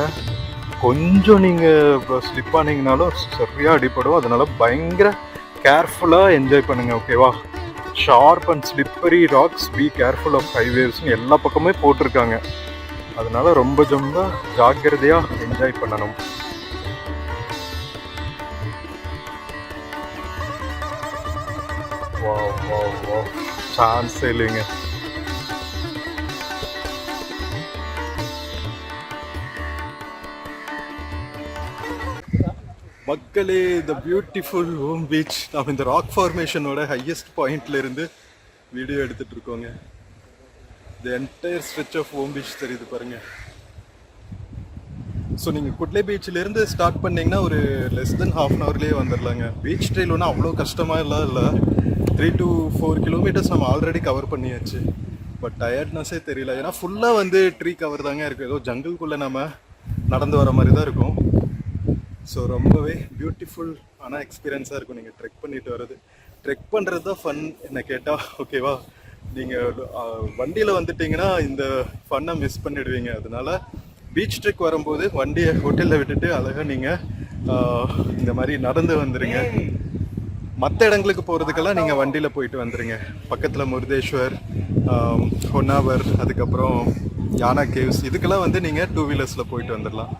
கொஞ்சம் நீங்கள் ஸ்லிப் ஆனீங்கனாலும் சரியாக அடிப்படும். அதனால பயங்கர கேர்ஃபுல்லாக என்ஜாய் பண்ணுங்க. ஓகேவா? Sharp and slippery rocks, be careful of high வேவ்ஸ்னு எல்லா பக்கமே போட்டிருக்காங்க. அதனால ரொம்ப ஜாக்கிரதையாக என்ஜாய் பண்ணணும். சான்ஸே இல்லைங்க. மக்களே, இந்த பியூட்டிஃபுல் ஓம் பீச், நம்ம இந்த ராக் ஃபார்மேஷனோட ஹையஸ்ட் பாயிண்ட்ல இருந்து வீடியோ எடுத்துட்டு இருக்கோங்க. The entire stretch of Om beach தெரியுது பாருங்க. ஸோ நீங்கள் குட்லே பீச்சிலேருந்து ஸ்டார்ட் பண்ணிங்கன்னா ஒரு லெஸ் தென் ½ அன் ஹவர்லேயே வந்துடலாங்க. பீச் ட்ரெயில் ஒன்றும் அவ்வளோ கஷ்டமாக இல்லை. 3 to 4 கிலோமீட்டர்ஸ் நம்ம ஆல்ரெடி கவர் பண்ணியாச்சு. பட் டயர்ட்னஸே தெரியல. ஏன்னா ஃபுல்லாக வந்து ட்ரீ கவர் தாங்க இருக்குது. ஏதோ ஜங்கிள்குள்ளே நம்ம நடந்து வர மாதிரி தான் இருக்கும். ஸோ ரொம்பவே பியூட்டிஃபுல் ஆனால் எக்ஸ்பீரியன்ஸாக இருக்கும் நீங்கள் ட்ரெக் பண்ணிட்டு வர்றது. ட்ரெக் பண்ணுறது தான் ஃபன் என்ன கேட்டால். ஓகேவா? நீங்கள் வண்டியில் வந்துட்டிங்கன்னா இந்த ஃபன்னை மிஸ் பண்ணிடுவீங்க. அதனால பீச் ட்ரெக் வரும்போது வண்டியை ஹோட்டலில் விட்டுட்டு அழகாக நீங்கள் இந்த மாதிரி நடந்து வந்துடுங்க. மற்ற இடங்களுக்கு போகிறதுக்கெல்லாம் நீங்கள் வண்டியில் போயிட்டு வந்துடுங்க. பக்கத்தில் முருதேஸ்வர், ஹொன்னாவர், அதுக்கப்புறம் யானா கேவ்ஸ், இதுக்கெல்லாம் வந்து நீங்கள் 2 வீலர்ஸில் போயிட்டு வந்துடலாம்.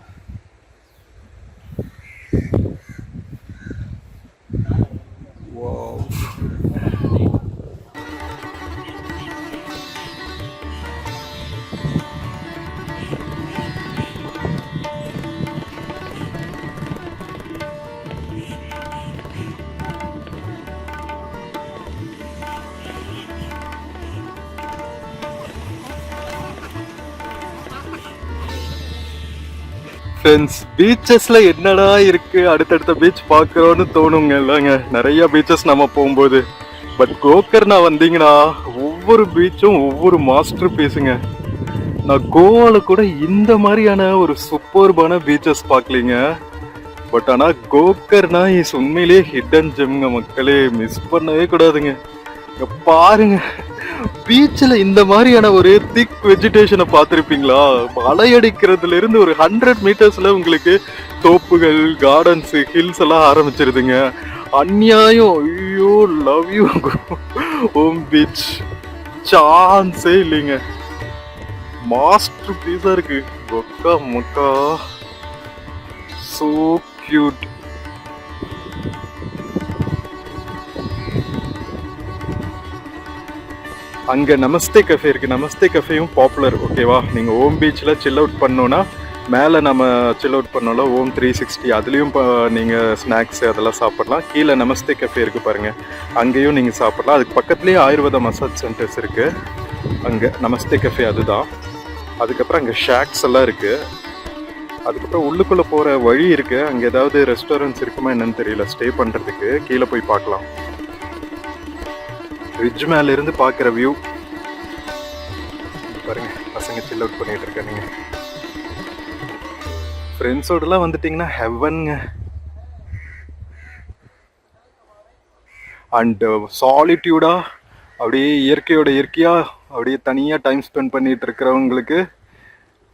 ஃப்ரெண்ட்ஸ், பீச்சஸ்ல என்னடா இருக்கு, அடுத்தடுத்த பீச் பார்க்குறோன்னு தோணுங்க இல்லைங்க, நிறைய பீச்சஸ் நம்ம போகும்போது. பட் கோகர்னா வந்தீங்கன்னா ஒவ்வொரு பீச்சும் ஒவ்வொரு மாஸ்டர் பீஸுங்க. நான் கோவாவில் கூட இந்த மாதிரியான ஒரு சூப்பர்பான பீச்சஸ் பார்க்கலிங்க. பட் ஆனால் கோகர்னா இஸ் உண்மையிலேயே ஹிடன் ஜெம்ங்க மக்களே, மிஸ் பண்ணவே கூடாதுங்க. பாருங்க, பீச்சில் இந்த மாதிரியான ஒரு திக் வெஜிடேஷனை பார்த்துருப்பீங்களா? அலையடிக்கிறதுல இருந்து ஒரு 100 மீட்டர்ஸ்ல உங்களுக்கு தோப்புகள், கார்டன்ஸ், ஹில்ஸ் எல்லாம் ஆரம்பிச்சிருதுங்க. அநியாயம். ஐயோ, லவ் யூ ஓம் பீச். சான்ஸே இல்லைங்க. மாஸ்டர் பீஸா இருக்கு. ஒக்கா மக்கா, சோ கியூட். அங்கே நமஸ்தே கஃபே இருக்குது. நமஸ்தே கஃபேயும் பாப்புலர். ஓகேவா? நீங்கள் ஓம் பீச்சில் சில் அவுட் பண்ணோன்னா மேலே நம்ம சில் அவுட் பண்ணோம்ல ஓம் 360, அதுலேயும் நீங்கள் ஸ்நாக்ஸ் அதெல்லாம் சாப்பிட்லாம். கீழே நமஸ்தே கஃபே இருக்குது பாருங்கள், அங்கேயும் நீங்கள் சாப்பிட்லாம். அதுக்கு பக்கத்துலேயே ஆயுர்வேதா மசாஜ் சென்டர்ஸ் இருக்குது. அங்கே நமஸ்தே கஃபே அதுதான். அதுக்கப்புறம் அங்கே ஷாக்ஸ் எல்லாம் இருக்குது. அதுக்கப்புறம் உள்ளுக்குள்ளே போகிற வழி இருக்குது. அங்கே ஏதாவது ரெஸ்டாரண்ட்ஸ் இருக்குமா என்னன்னு தெரியல ஸ்டே பண்ணுறதுக்கு. கீழே போய் பார்க்கலாம். ரிட்ஜ் மேல இருந்து பார்க்குற வியூ பாருங்க. பசங்க சில் அவுட் பண்ணிட்டு இருக்கானுங்க. ஃப்ரெண்ட்ஸோடலாம் வந்துட்டிங்கன்னா ஹெவன்ங்க. அண்ட் சாலிட்யூடா அப்படியே இயற்கையாக அப்படியே தனியாக டைம் ஸ்பெண்ட் பண்ணிட்டு இருக்கிறவங்களுக்கு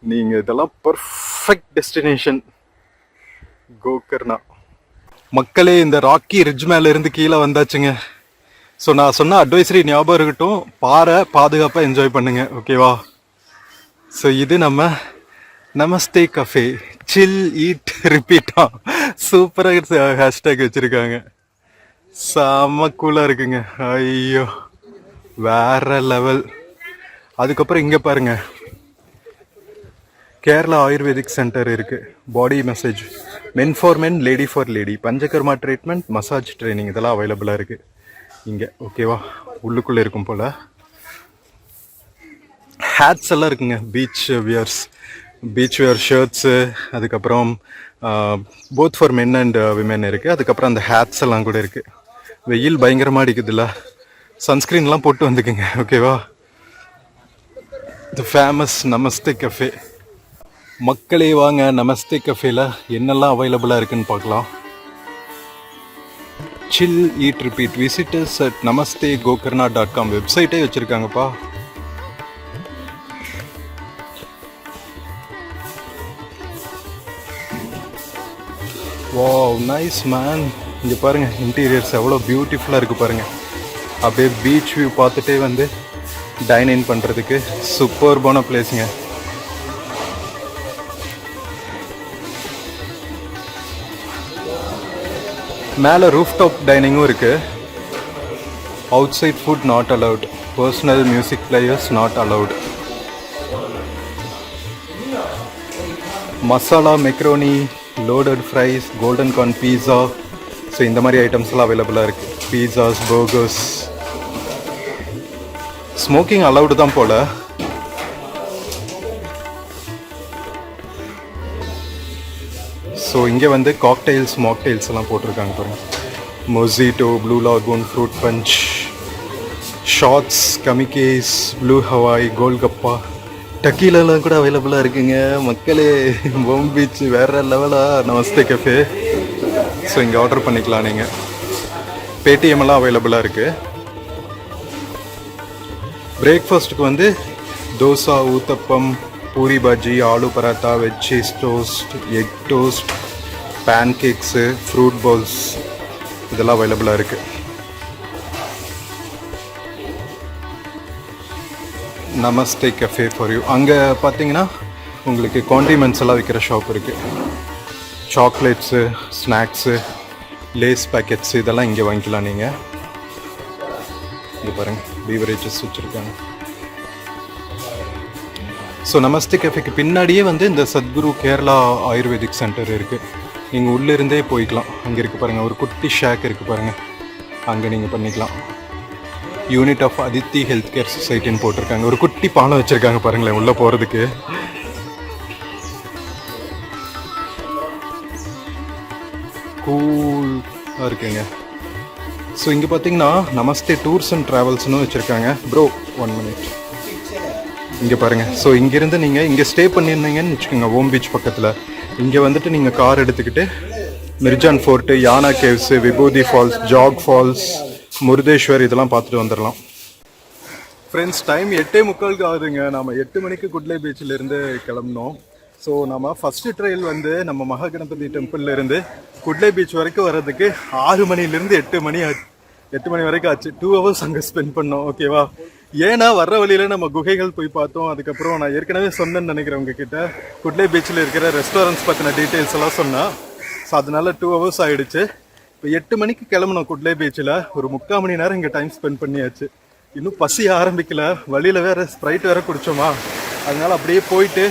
நீங்கள் இதெல்லாம் பர்ஃபெக்ட் டெஸ்டினேஷன் கோகர்னா. மக்களே, இந்த ராக்கி ரிட்ஜ் மேல இருந்து கீழே வந்தாச்சுங்க. ஸோ நான் சொன்ன அட்வைசரி ஞாபகம் இருக்கட்டும், பாதுகாப்பாக என்ஜாய் பண்ணுங்க. ஓகேவா? ஸோ இது நம்ம நமஸ்தே கஃபே, சில் ஈட் ரிப்பீட்டா சூப்பராக ஹேஷ்டேக் வச்சுருக்காங்க. செம்ம கூலாக இருக்குங்க. ஐயோ, வேற லெவல். அதுக்கப்புறம் இங்கே பாருங்க, கேரளா ஆயுர்வேதிக் சென்டர் இருக்குது. Body massage, men for men, lady for lady, Panchakarma treatment, massage training இதெல்லாம் அவைலபிளாக இருக்குது இங்கே. ஓகேவா? உள்ளுக்குள்ளே இருக்கும் போல். ஹேட்ஸ் எல்லாம் இருக்குங்க. பீச் வியர் ஷர்ட்ஸு, அதுக்கப்புறம் both for men and women இருக்குது. அதுக்கப்புறம் அந்த ஹேட்ஸ் எல்லாம் கூட இருக்குது. வெயில் பயங்கரமாக அடிக்குதுல்ல, சன்ஸ்க்ரீன்லாம் போட்டு வந்துக்குங்க. ஓகேவா? The famous Namaste cafe. மக்களே வாங்க, நமஸ்தே கஃபேல என்னெல்லாம் அவைலபிளாக இருக்குன்னு பார்க்கலாம். Chill eat repeat, visitors at namastegokarna.com வெப்சைட்டே வச்சுருக்காங்கப்பா. Wow nice man. இங்கே பாருங்கள் இன்டீரியர்ஸ் எவ்வளோ பியூட்டிஃபுல்லாக இருக்குது பாருங்கள். அப்படியே பீச் வியூ பார்த்துட்டே வந்து டைன் இன் பண்ணுறதுக்கு சூப்பர்பான பிளேஸுங்க. மேலே ரூஃப் டாப் டைனிங்கும் இருக்குது. Outside food not allowed. Personal music players not allowed. Masala macaroni, loaded fries, golden corn pizza, so இந்த மாதிரி ஐட்டம்ஸ்லாம் அவைலபிளாக இருக்குது. Pizzas, burgers. ஸ்மோக்கிங் அலவுடு தான் போல். ஸோ இங்கே வந்து காக்டெயில்ஸ், மாக்டெயில்ஸ் எல்லாம் போட்டிருக்காங்க பாருங்கள். Mojito, blue lagoon, fruit punch, shots, kamikaze, blue Hawaii, golgappa, டக்கீலெல்லாம் கூட அவைலபிளாக இருக்குங்க மக்களே. போம் பீச் வேறு லெவலாக. நமஸ்தே கஃபே. ஸோ இங்கே ஆர்டர் பண்ணிக்கலாம் நீங்கள். பேடிஎம் எல்லாம் அவைலபிளாக இருக்குது. பிரேக்ஃபாஸ்ட்டுக்கு வந்து dosa, uttapam, puri bhaji, aloo paratha, veg cheese toast, egg toast, pancakes, fruit bowls இதெல்லாம் அவைலபிளாக இருக்குது. Namaste cafe for you. அங்கே பார்த்தீங்கன்னா உங்களுக்கு காண்டிமெண்ட்ஸ் எல்லாம் விற்கிற ஷாப் இருக்குது. சாக்லேட்ஸு, ஸ்நாக்ஸு, லேஸ் பேக்கெட்ஸு இதெல்லாம் இங்கே வாங்கிக்கலாம் நீங்கள். இங்கே பாருங்கள் பீவரேஜஸ் வச்சுருக்காங்க. ஸோ நமஸ்தே கஃபேக்கு பின்னாடியே வந்து இந்த சத்குரு கேரளா ஆயுர்வேதிக் சென்டர் இருக்குது. நீங்கள் உள்ளிருந்தே போய்க்கலாம். அங்கே இருக்குது பாருங்கள், ஒரு குட்டி ஷேக் இருக்குது பாருங்கள், அங்கே நீங்கள் பண்ணிக்கலாம். Unit of Atithi health care சொசைட்டின்னு போட்டிருக்காங்க. ஒரு குட்டி பாலம் வச்சுருக்காங்க பாருங்களேன் உள்ளே போகிறதுக்கு. கூலாக இருக்குங்க. ஸோ இங்கே பார்த்தீங்கன்னா நமஸ்தே டூர்ஸ் அண்ட் ட்ராவல்ஸ்னு வச்சுருக்காங்க. Bro 1 minute. இங்கே பாருங்கள். ஸோ இங்கேருந்து நீங்கள் இங்கே ஸ்டே பண்ணியிருந்தீங்கன்னு வச்சுக்கோங்க, ஓம் பீச் பக்கத்தில். இங்கே வந்துட்டு நீங்கள் கார் எடுத்துக்கிட்டு மிர்ஜான் ஃபோர்ட்டு, யானா கேவ்ஸு, விபூதி ஃபால்ஸ், ஜாக் ஃபால்ஸ், முருதேஸ்வர் இதெல்லாம் பார்த்துட்டு வந்துடலாம். ஃப்ரெண்ட்ஸ் டைம் 8:45 ஆகுதுங்க. நம்ம 8 மணிக்கு குட்லே பீச்சிலேருந்து கிளம்பினோம். ஸோ நம்ம ஃபஸ்ட்டு ட்ரையல் வந்து நம்ம மகாகணபதி டெம்பிள்லேருந்து குட்லே பீச் வரைக்கும் வர்றதுக்கு 6 மணிலேருந்து 8 மணி வரைக்கும் ஆச்சு. 2 hours அங்கே ஸ்பெண்ட் பண்ணோம். ஓகேவா? ஏன்னா வர்ற வழியில் நம்ம குகைகள் போய் பார்த்தோம். அதுக்கப்புறம் நான் ஏற்கனவே சொன்னேன்னு நினைக்கிறேன் உங்ககிட்ட, குட்லே பீச்சில் இருக்கிற ரெஸ்டாரண்ட்ஸ் பற்றின டீட்டெயில்ஸ் எல்லாம் சொன்னேன். ஸோ அதனால 2 hours ஆகிடுச்சு. இப்போ 8 மணிக்கு கிளம்பணும் குட்லே பீச்சில். ஒரு 3/4 மணி நேரம் இங்கே டைம் ஸ்பெண்ட் பண்ணியாச்சு. இன்னும் பசி ஆரம்பிக்கல. வழியில் வேறு ஸ்ப்ரைட் வேறு குடித்தோமா, அதனால அப்படியே போயிட்டு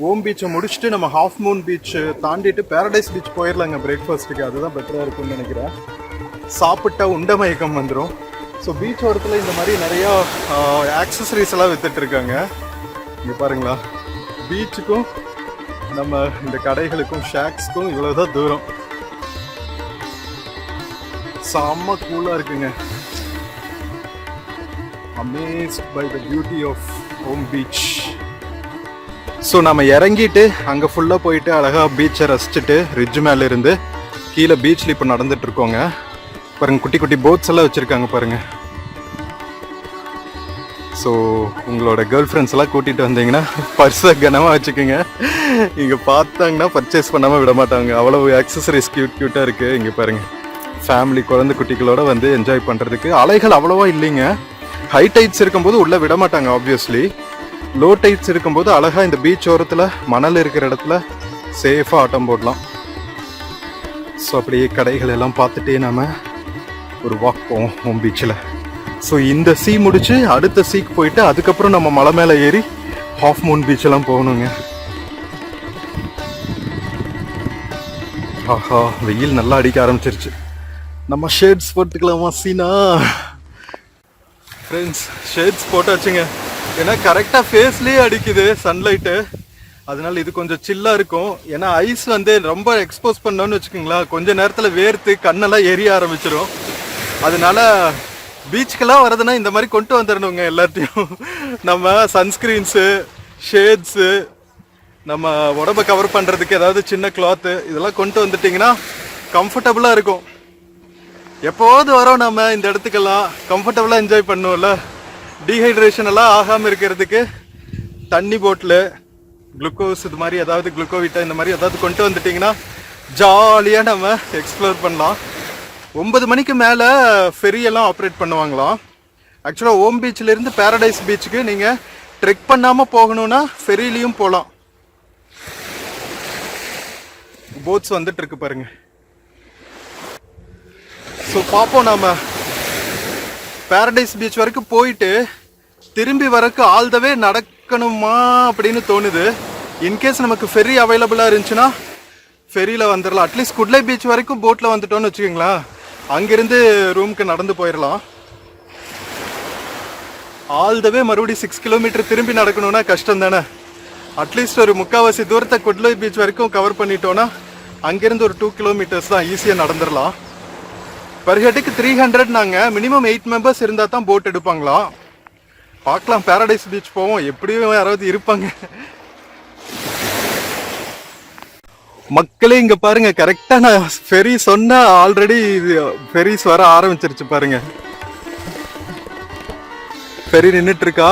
ஓம் பீச்சை முடிச்சுட்டு நம்ம ஹாஃப் மூன் பீச் தாண்டிட்டு பேரடைஸ் பீச் போயிடலாங்க பிரேக்ஃபாஸ்ட்டுக்கு. அதுதான் பெட்டராக இருக்கும்னு நினைக்கிறேன். சாப்பிட்டா உண்ட மயக்கம் வந்துடும். ஸோ பீச் ஓரத்தில் இந்த மாதிரி நிறையா ஆக்சசரிஸ் எல்லாம் வித்துட்ருக்காங்க. இங்கே பாருங்களா, பீச்சுக்கும் நம்ம இந்த கடைகளுக்கும் ஷாக்ஸ்க்கும் இவ்வளோதான் தூரம். செம்ம கூலாக இருக்குங்க. amazed by the beauty of Om Beach. So நம்ம இறங்கிட்டு அங்கே ஃபுல்லாக போயிட்டு அழகாக பீச்சை ரசிச்சுட்டு ரிட்ஜ் மேலே இருந்து கீழே பீச்சில் இப்போ நடந்துட்டு இருக்கோங்க. பாருங்கள் குட்டி குட்டி போட்ஸ் எல்லாம் வச்சுருக்காங்க பாருங்கள். ஸோ உங்களோட கேர்ள் ஃப்ரெண்ட்ஸ் எல்லாம் கூட்டிகிட்டு வந்தீங்கன்னா பர்ஸை கனமாக வச்சுக்கோங்க. இங்கே பார்த்தாங்கன்னா பர்ச்சேஸ் பண்ணாமல் விட மாட்டாங்க. அவ்வளோ ஆக்சசரிஸ் க்யூட்டாக இருக்குது. இங்கே பாருங்கள், ஃபேமிலி குழந்தை குட்டிகளோட வந்து என்ஜாய் பண்ணுறதுக்கு. அலைகள் அவ்வளோவா இல்லைங்க. ஹை டைட்ஸ் இருக்கும்போது உள்ளே விட மாட்டாங்க ஆப்வியஸ்லி. லோ டைட்ஸ் இருக்கும்போது அழகாக இந்த பீச் ஓரத்தில் மணல் இருக்கிற இடத்துல சேஃபாக ஆட்டம் போடலாம். ஸோ அப்படியே கடைகள் எல்லாம் பார்த்துட்டே நம்ம ஒரு வாக் போவோம் ஓம் பீச்சில். ஸோ இந்த சீ முடிச்சு அடுத்த சீக்கு போயிட்டு அதுக்கப்புறம் நம்ம மலை மேலே ஏறி ஹாஃப் மூன் பீச்செல்லாம் போகணுங்க. ஆஹா, வெயில் நல்லா அடிக்க ஆரம்பிச்சிருச்சு. நம்ம ஷேட்ஸ் போட்டுக்கலாமா சீனா? Friends shades போட்டாச்சுங்க. ஏன்னா கரெக்டாக ஃபேஸ்லேயே அடிக்குது சன்லைட்டு. அதனால இது கொஞ்சம் சில்லாக இருக்கும். ஏன்னா ஐஸ் வந்து ரொம்ப எக்ஸ்போஸ் பண்ணோன்னு வச்சுக்கோங்களேன், கொஞ்சம் நேரத்தில் வேர்த்து கண்ணெல்லாம் எரிய ஆரம்பிச்சிடும். அதனால பீச்சுக்கெல்லாம் வரதுன்னா இந்த மாதிரி கொண்டு வந்துடணுங்க எல்லாத்தையும். நம்ம சன்ஸ்க்ரீன்ஸு, ஷேட்ஸு, நம்ம உடம்பை கவர் பண்ணுறதுக்கு ஏதாவது சின்ன கிளாத்து இதெல்லாம் கொண்டு வந்துட்டிங்கன்னா கம்ஃபர்டபுளாக இருக்கும். எப்போது வரோம் நம்ம இந்த இடத்துக்கெல்லாம் கம்ஃபர்டபுளாக என்ஜாய் பண்ணுவோம்ல. டீஹைட்ரேஷன் எல்லாம் ஆகாமல் இருக்கிறதுக்கு தண்ணி போட்டில் குளுக்கோஸ் இது மாதிரி ஏதாவது குளுக்கோவிட்டா இந்த மாதிரி ஏதாவது கொண்டு வந்துட்டிங்கன்னா ஜாலியாக நம்ம எக்ஸ்ப்ளோர் பண்ணலாம். 9 மணிக்கு மேலே ஃபெரியெல்லாம் ஆப்ரேட் பண்ணுவாங்களாம். ஆக்சுவலாக ஓம் பீச்சிலேருந்து பேரடைஸ் பீச்சுக்கு நீங்கள் ட்ரெக் பண்ணாமல் போகணுன்னா ஃபெரிலையும் போகலாம். போட்ஸ் வந்துட்டு இருக்கு பாருங்க. ஸோ பார்ப்போம், நாம பேரடைஸ் பீச் வரைக்கும் போயிட்டு திரும்பி வரக்கு ஆல் த வே நடக்கணுமா அப்படின்னு தோணுது. இன்கேஸ் நமக்கு ஃபெரி அவைலபிளாக இருந்துச்சுன்னா ஃபெரியில் வந்துடலாம். அட்லீஸ்ட் குட்லே பீச் வரைக்கும் போட்டில் வந்துட்டோன்னு வச்சுக்கோங்களேன், அங்கேருந்து ரூமுக்கு நடந்து போயிடலாம். ஆல் த வே மறுபடியும் 6 கிலோமீட்டர் திரும்பி நடக்கணும்னா கஷ்டம் தானே. அட்லீஸ்ட் ஒரு 3/4 தூரத்தை குட்லே பீச் வரைக்கும் கவர் பண்ணிட்டோன்னா அங்கேருந்து ஒரு 2 கிலோமீட்டர்ஸ் தான் ஈஸியாக நடந்துடலாம். பர் ஹெட்டுக்கு 300 நாங்கள் மினிமம் 8 மெம்பர்ஸ் இருந்தால் தான் போட் எடுப்பாங்களா. பார்க்கலாம், பேரடைஸ் பீச் போவோம், எப்படியும் யாராவது இருப்பாங்க. மக்களே இங்கே பாருங்க, கரெக்டாக நான் ஃபெரி சொன்ன ஆல்ரெடி ஃபெரிஸ் வர ஆரம்பிச்சிருச்சு பாருங்க. ஃபெரி நின்றுட்டு இருக்கா,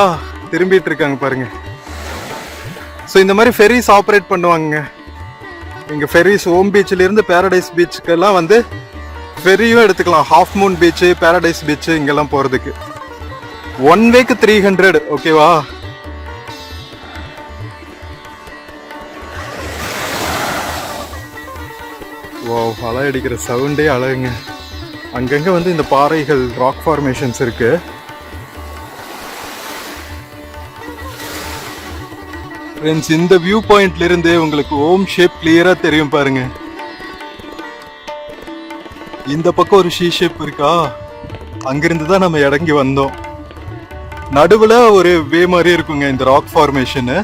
திரும்பிட்டு இருக்காங்க பாருங்க. ஸோ இந்த மாதிரி ஃபெரிஸ் ஆப்ரேட் பண்ணுவாங்க இங்கே. ஃபெரிஸ் ஓம் பீச்சிலேருந்து பேரடைஸ் பீச்சுக்கெல்லாம் வந்து ஃபெரியும் எடுத்துக்கலாம். Half Moon beach, paradise beach இங்கெல்லாம் போகிறதுக்கு 1 வேக்கு 300. ஓகேவா? ஓ, அலை அடிக்கிற சவுண்டே அழகுங்க. அங்கங்கே வந்து இந்த பாறைகள், ராக் ஃபார்மேஷன்ஸ் இருக்கு. ஃப்ரெண்ட்ஸ், இந்த வியூ பாயிண்ட்ல இருந்து உங்களுக்கு ஓம் ஷேப் கிளியரா தெரியும் பாருங்க. இந்த பக்கம் ஒரு ஷீ ஷேப் இருக்கா, அங்கிருந்து தான் நம்ம இறங்கி வந்தோம். நடுவுல ஒரு வே மாதிரி இருக்குங்க இந்த ராக் ஃபார்மேஷனு.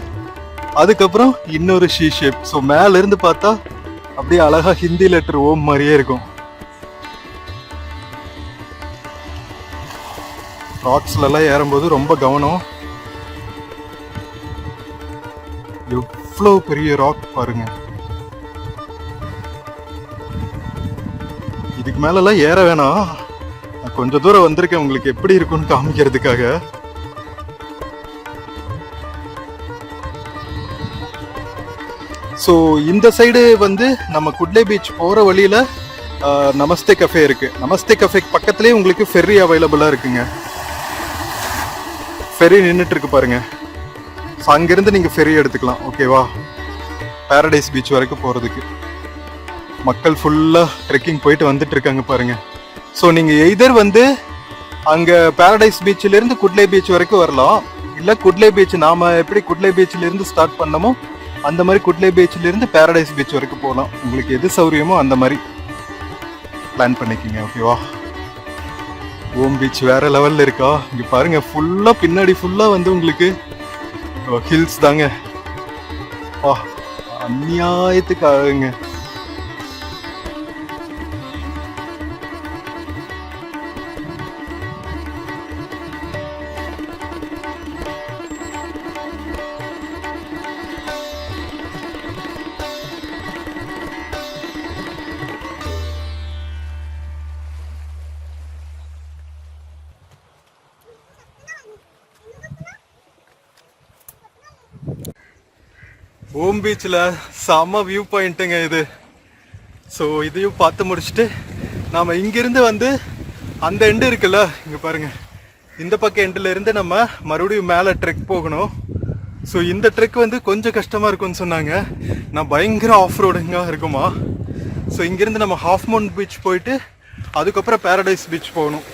அதுக்கப்புறம் இன்னொரு ஷீ ஷேப். ஸோ மேல இருந்து பார்த்தா அப்படியே அழகா ஹிந்தி லெட்டர் ஓம் மாதிரியே இருக்கும். ராக்ஸ்ல எல்லாம் ஏறும்போது ரொம்ப கவனம். எவ்வளோ பெரிய ராக் பாருங்க. இதுக்கு மேலெல்லாம் ஏற வேணாம், நான் கொஞ்சம் தூரம் வந்திருக்கேன் உங்களுக்கு எப்படி இருக்கும்னு காமிக்கிறதுக்காக. ஸோ இந்த சைடு வந்து நம்ம குட்லே பீச் போகிற வழியில் நமஸ்தே கஃபே இருக்கு. நமஸ்தே கஃபேக்கு பக்கத்துலேயே உங்களுக்கு ஃபெரி அவைலபிளாக இருக்குங்க. ஃபெரி நின்றுட்டு இருக்கு பாருங்க. ஸோ அங்கேருந்து நீங்கள் ஃபெரி எடுத்துக்கலாம். ஓகேவா? பேரடைஸ் பீச் வரைக்கும் போகிறதுக்கு மக்கள் ஃபுல்லாக ட்ரெக்கிங் போயிட்டு வந்துட்டு இருக்காங்க பாருங்க. ஸோ நீங்கள் எய்தர் வந்து அங்கே பேரடைஸ் பீச்சிலேருந்து குட்லே பீச் வரைக்கும் வரலாம், இல்லை குட்லே பீச் நாம் எப்படி குட்லே பீச்சிலேருந்து ஸ்டார்ட் பண்ணமோ அந்த மாதிரி குட்லே பீச்சிலேருந்து பேரடைஸ் பீச் வரைக்கும் போகலாம். உங்களுக்கு எது சௌரியமோ அந்த மாதிரி பிளான் பண்ணிக்கிங்க. ஓகேவா? ஓம் பீச் வேற லெவலில் இருக்கா. இங்கே பாருங்க, ஃபுல்லாக பின்னாடி ஃபுல்லாக வந்து உங்களுக்கு ஹில்ஸ் தாங்க. அநியாயத்துக்கு ஆகுங்க. ஓம் பீச்சில் செம்ம வியூ பாயிண்ட்டுங்க இது. ஸோ இதையும் பார்த்து முடிச்சுட்டு நாம் இங்கேருந்து வந்து அந்த எண்டு இருக்குல்ல, இங்கே பாருங்கள், இந்த பக்கம் எண்டில் இருந்து நம்ம மறுபடியும் மேலே ட்ரெக் போகணும். ஸோ இந்த ட்ரெக் வந்து கொஞ்சம் கஷ்டமாக இருக்கும்னு சொன்னாங்க. நான் பயங்கர ஆஃப் ரோடுங்க இருக்குமா. ஸோ இங்கேருந்து நம்ம ஹாஃப் மூன் பீச் போயிட்டு அதுக்கப்புறம் பேரடைஸ் பீச் போகணும்.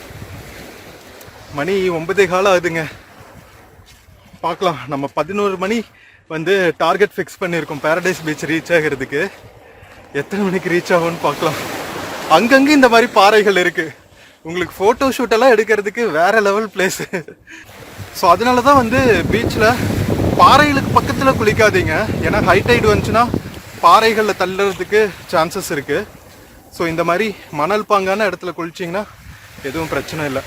மணி 9:15 ஆகுதுங்க. பார்க்கலாம், நம்ம 11 மணி வந்து டார்கெட் ஃபிக்ஸ் பண்ணியிருக்கோம் பேரடைஸ் பீச் ரீச் ஆகிறதுக்கு. எத்தனை மணிக்கு ரீச் ஆகும்னு பார்க்கலாம். அங்கங்கே இந்த மாதிரி பாறைகள் இருக்குது, உங்களுக்கு ஃபோட்டோ ஷூட்டெல்லாம் எடுக்கிறதுக்கு வேறு லெவல் பிளேஸு. ஸோ அதனால தான் வந்து பீச்சில் பாறைகளுக்கு பக்கத்தில் குளிக்காதீங்க, ஏன்னா ஹை டைடு வந்துச்சுன்னா பாறைகளில் தள்ளுறதுக்கு சான்சஸ் இருக்குது. ஸோ இந்த மாதிரி மணல் பாங்கான இடத்துல குளிச்சிங்கன்னா எதுவும் பிரச்சனை இல்லை.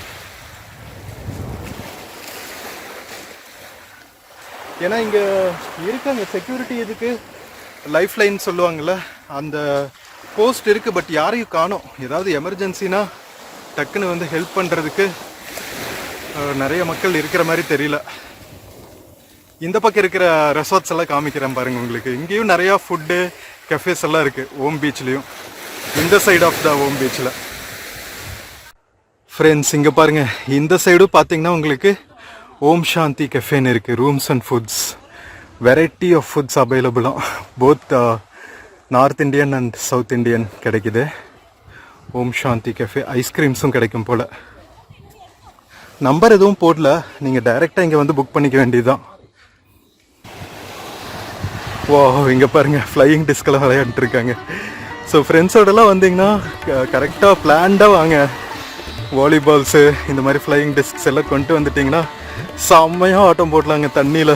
ஏன்னா இங்கே இருக்காங்க செக்யூரிட்டி, இதுக்கு லைஃப் லைன் சொல்லுவாங்கள்ல, அந்த போஸ்ட் இருக்குது. பட் யாரையும் காணோம். ஏதாவது எமர்ஜென்சினா டக்குன்னு வந்து ஹெல்ப் பண்ணுறதுக்கு நிறைய மக்கள் இருக்கிற மாதிரி தெரியல. இந்த பக்கம் இருக்கிற ரெசார்ட்ஸ் எல்லாம் காமிக்கிறேன் பாருங்கள் உங்களுக்கு. இங்கேயும் நிறையா ஃபுட்டு, கஃபேஸ் எல்லாம் இருக்குது ஓம் பீச்லேயும், இந்த சைடு ஆஃப் த ஓம் பீச்சில். ஃப்ரெண்ட்ஸ் இங்கே பாருங்கள், இந்த சைடும் பார்த்தீங்கன்னா உங்களுக்கு ஓம் சாந்தி கஃபேன்னு இருக்குது. Rooms and foods, variety of foods அவைலபிளாக, both north Indian and south Indian கிடைக்குது. ஓம் சாந்தி கஃபே, ஐஸ்கிரீம்ஸும் கிடைக்கும் போல். நம்பர் எதுவும் போடல, நீங்கள் டைரெக்டாக இங்கே வந்து புக் பண்ணிக்க வேண்டியதுதான். ஓ இங்கே பாருங்கள், ஃப்ளையிங் டிஸ்கெல்லாம் விளையாண்டுருக்காங்க. ஸோ ஃப்ரெண்ட்ஸோடலாம் வந்தீங்கன்னா கரெக்டாக பிளான்டாக வாங்க. வாலிபால்ஸு இந்த மாதிரி ஃப்ளையிங் டிஸ்க்ஸ் எல்லாம் கொண்டு வந்துட்டிங்கன்னா செம்மையாக ஆட்டம் போடலாங்க தண்ணியில்.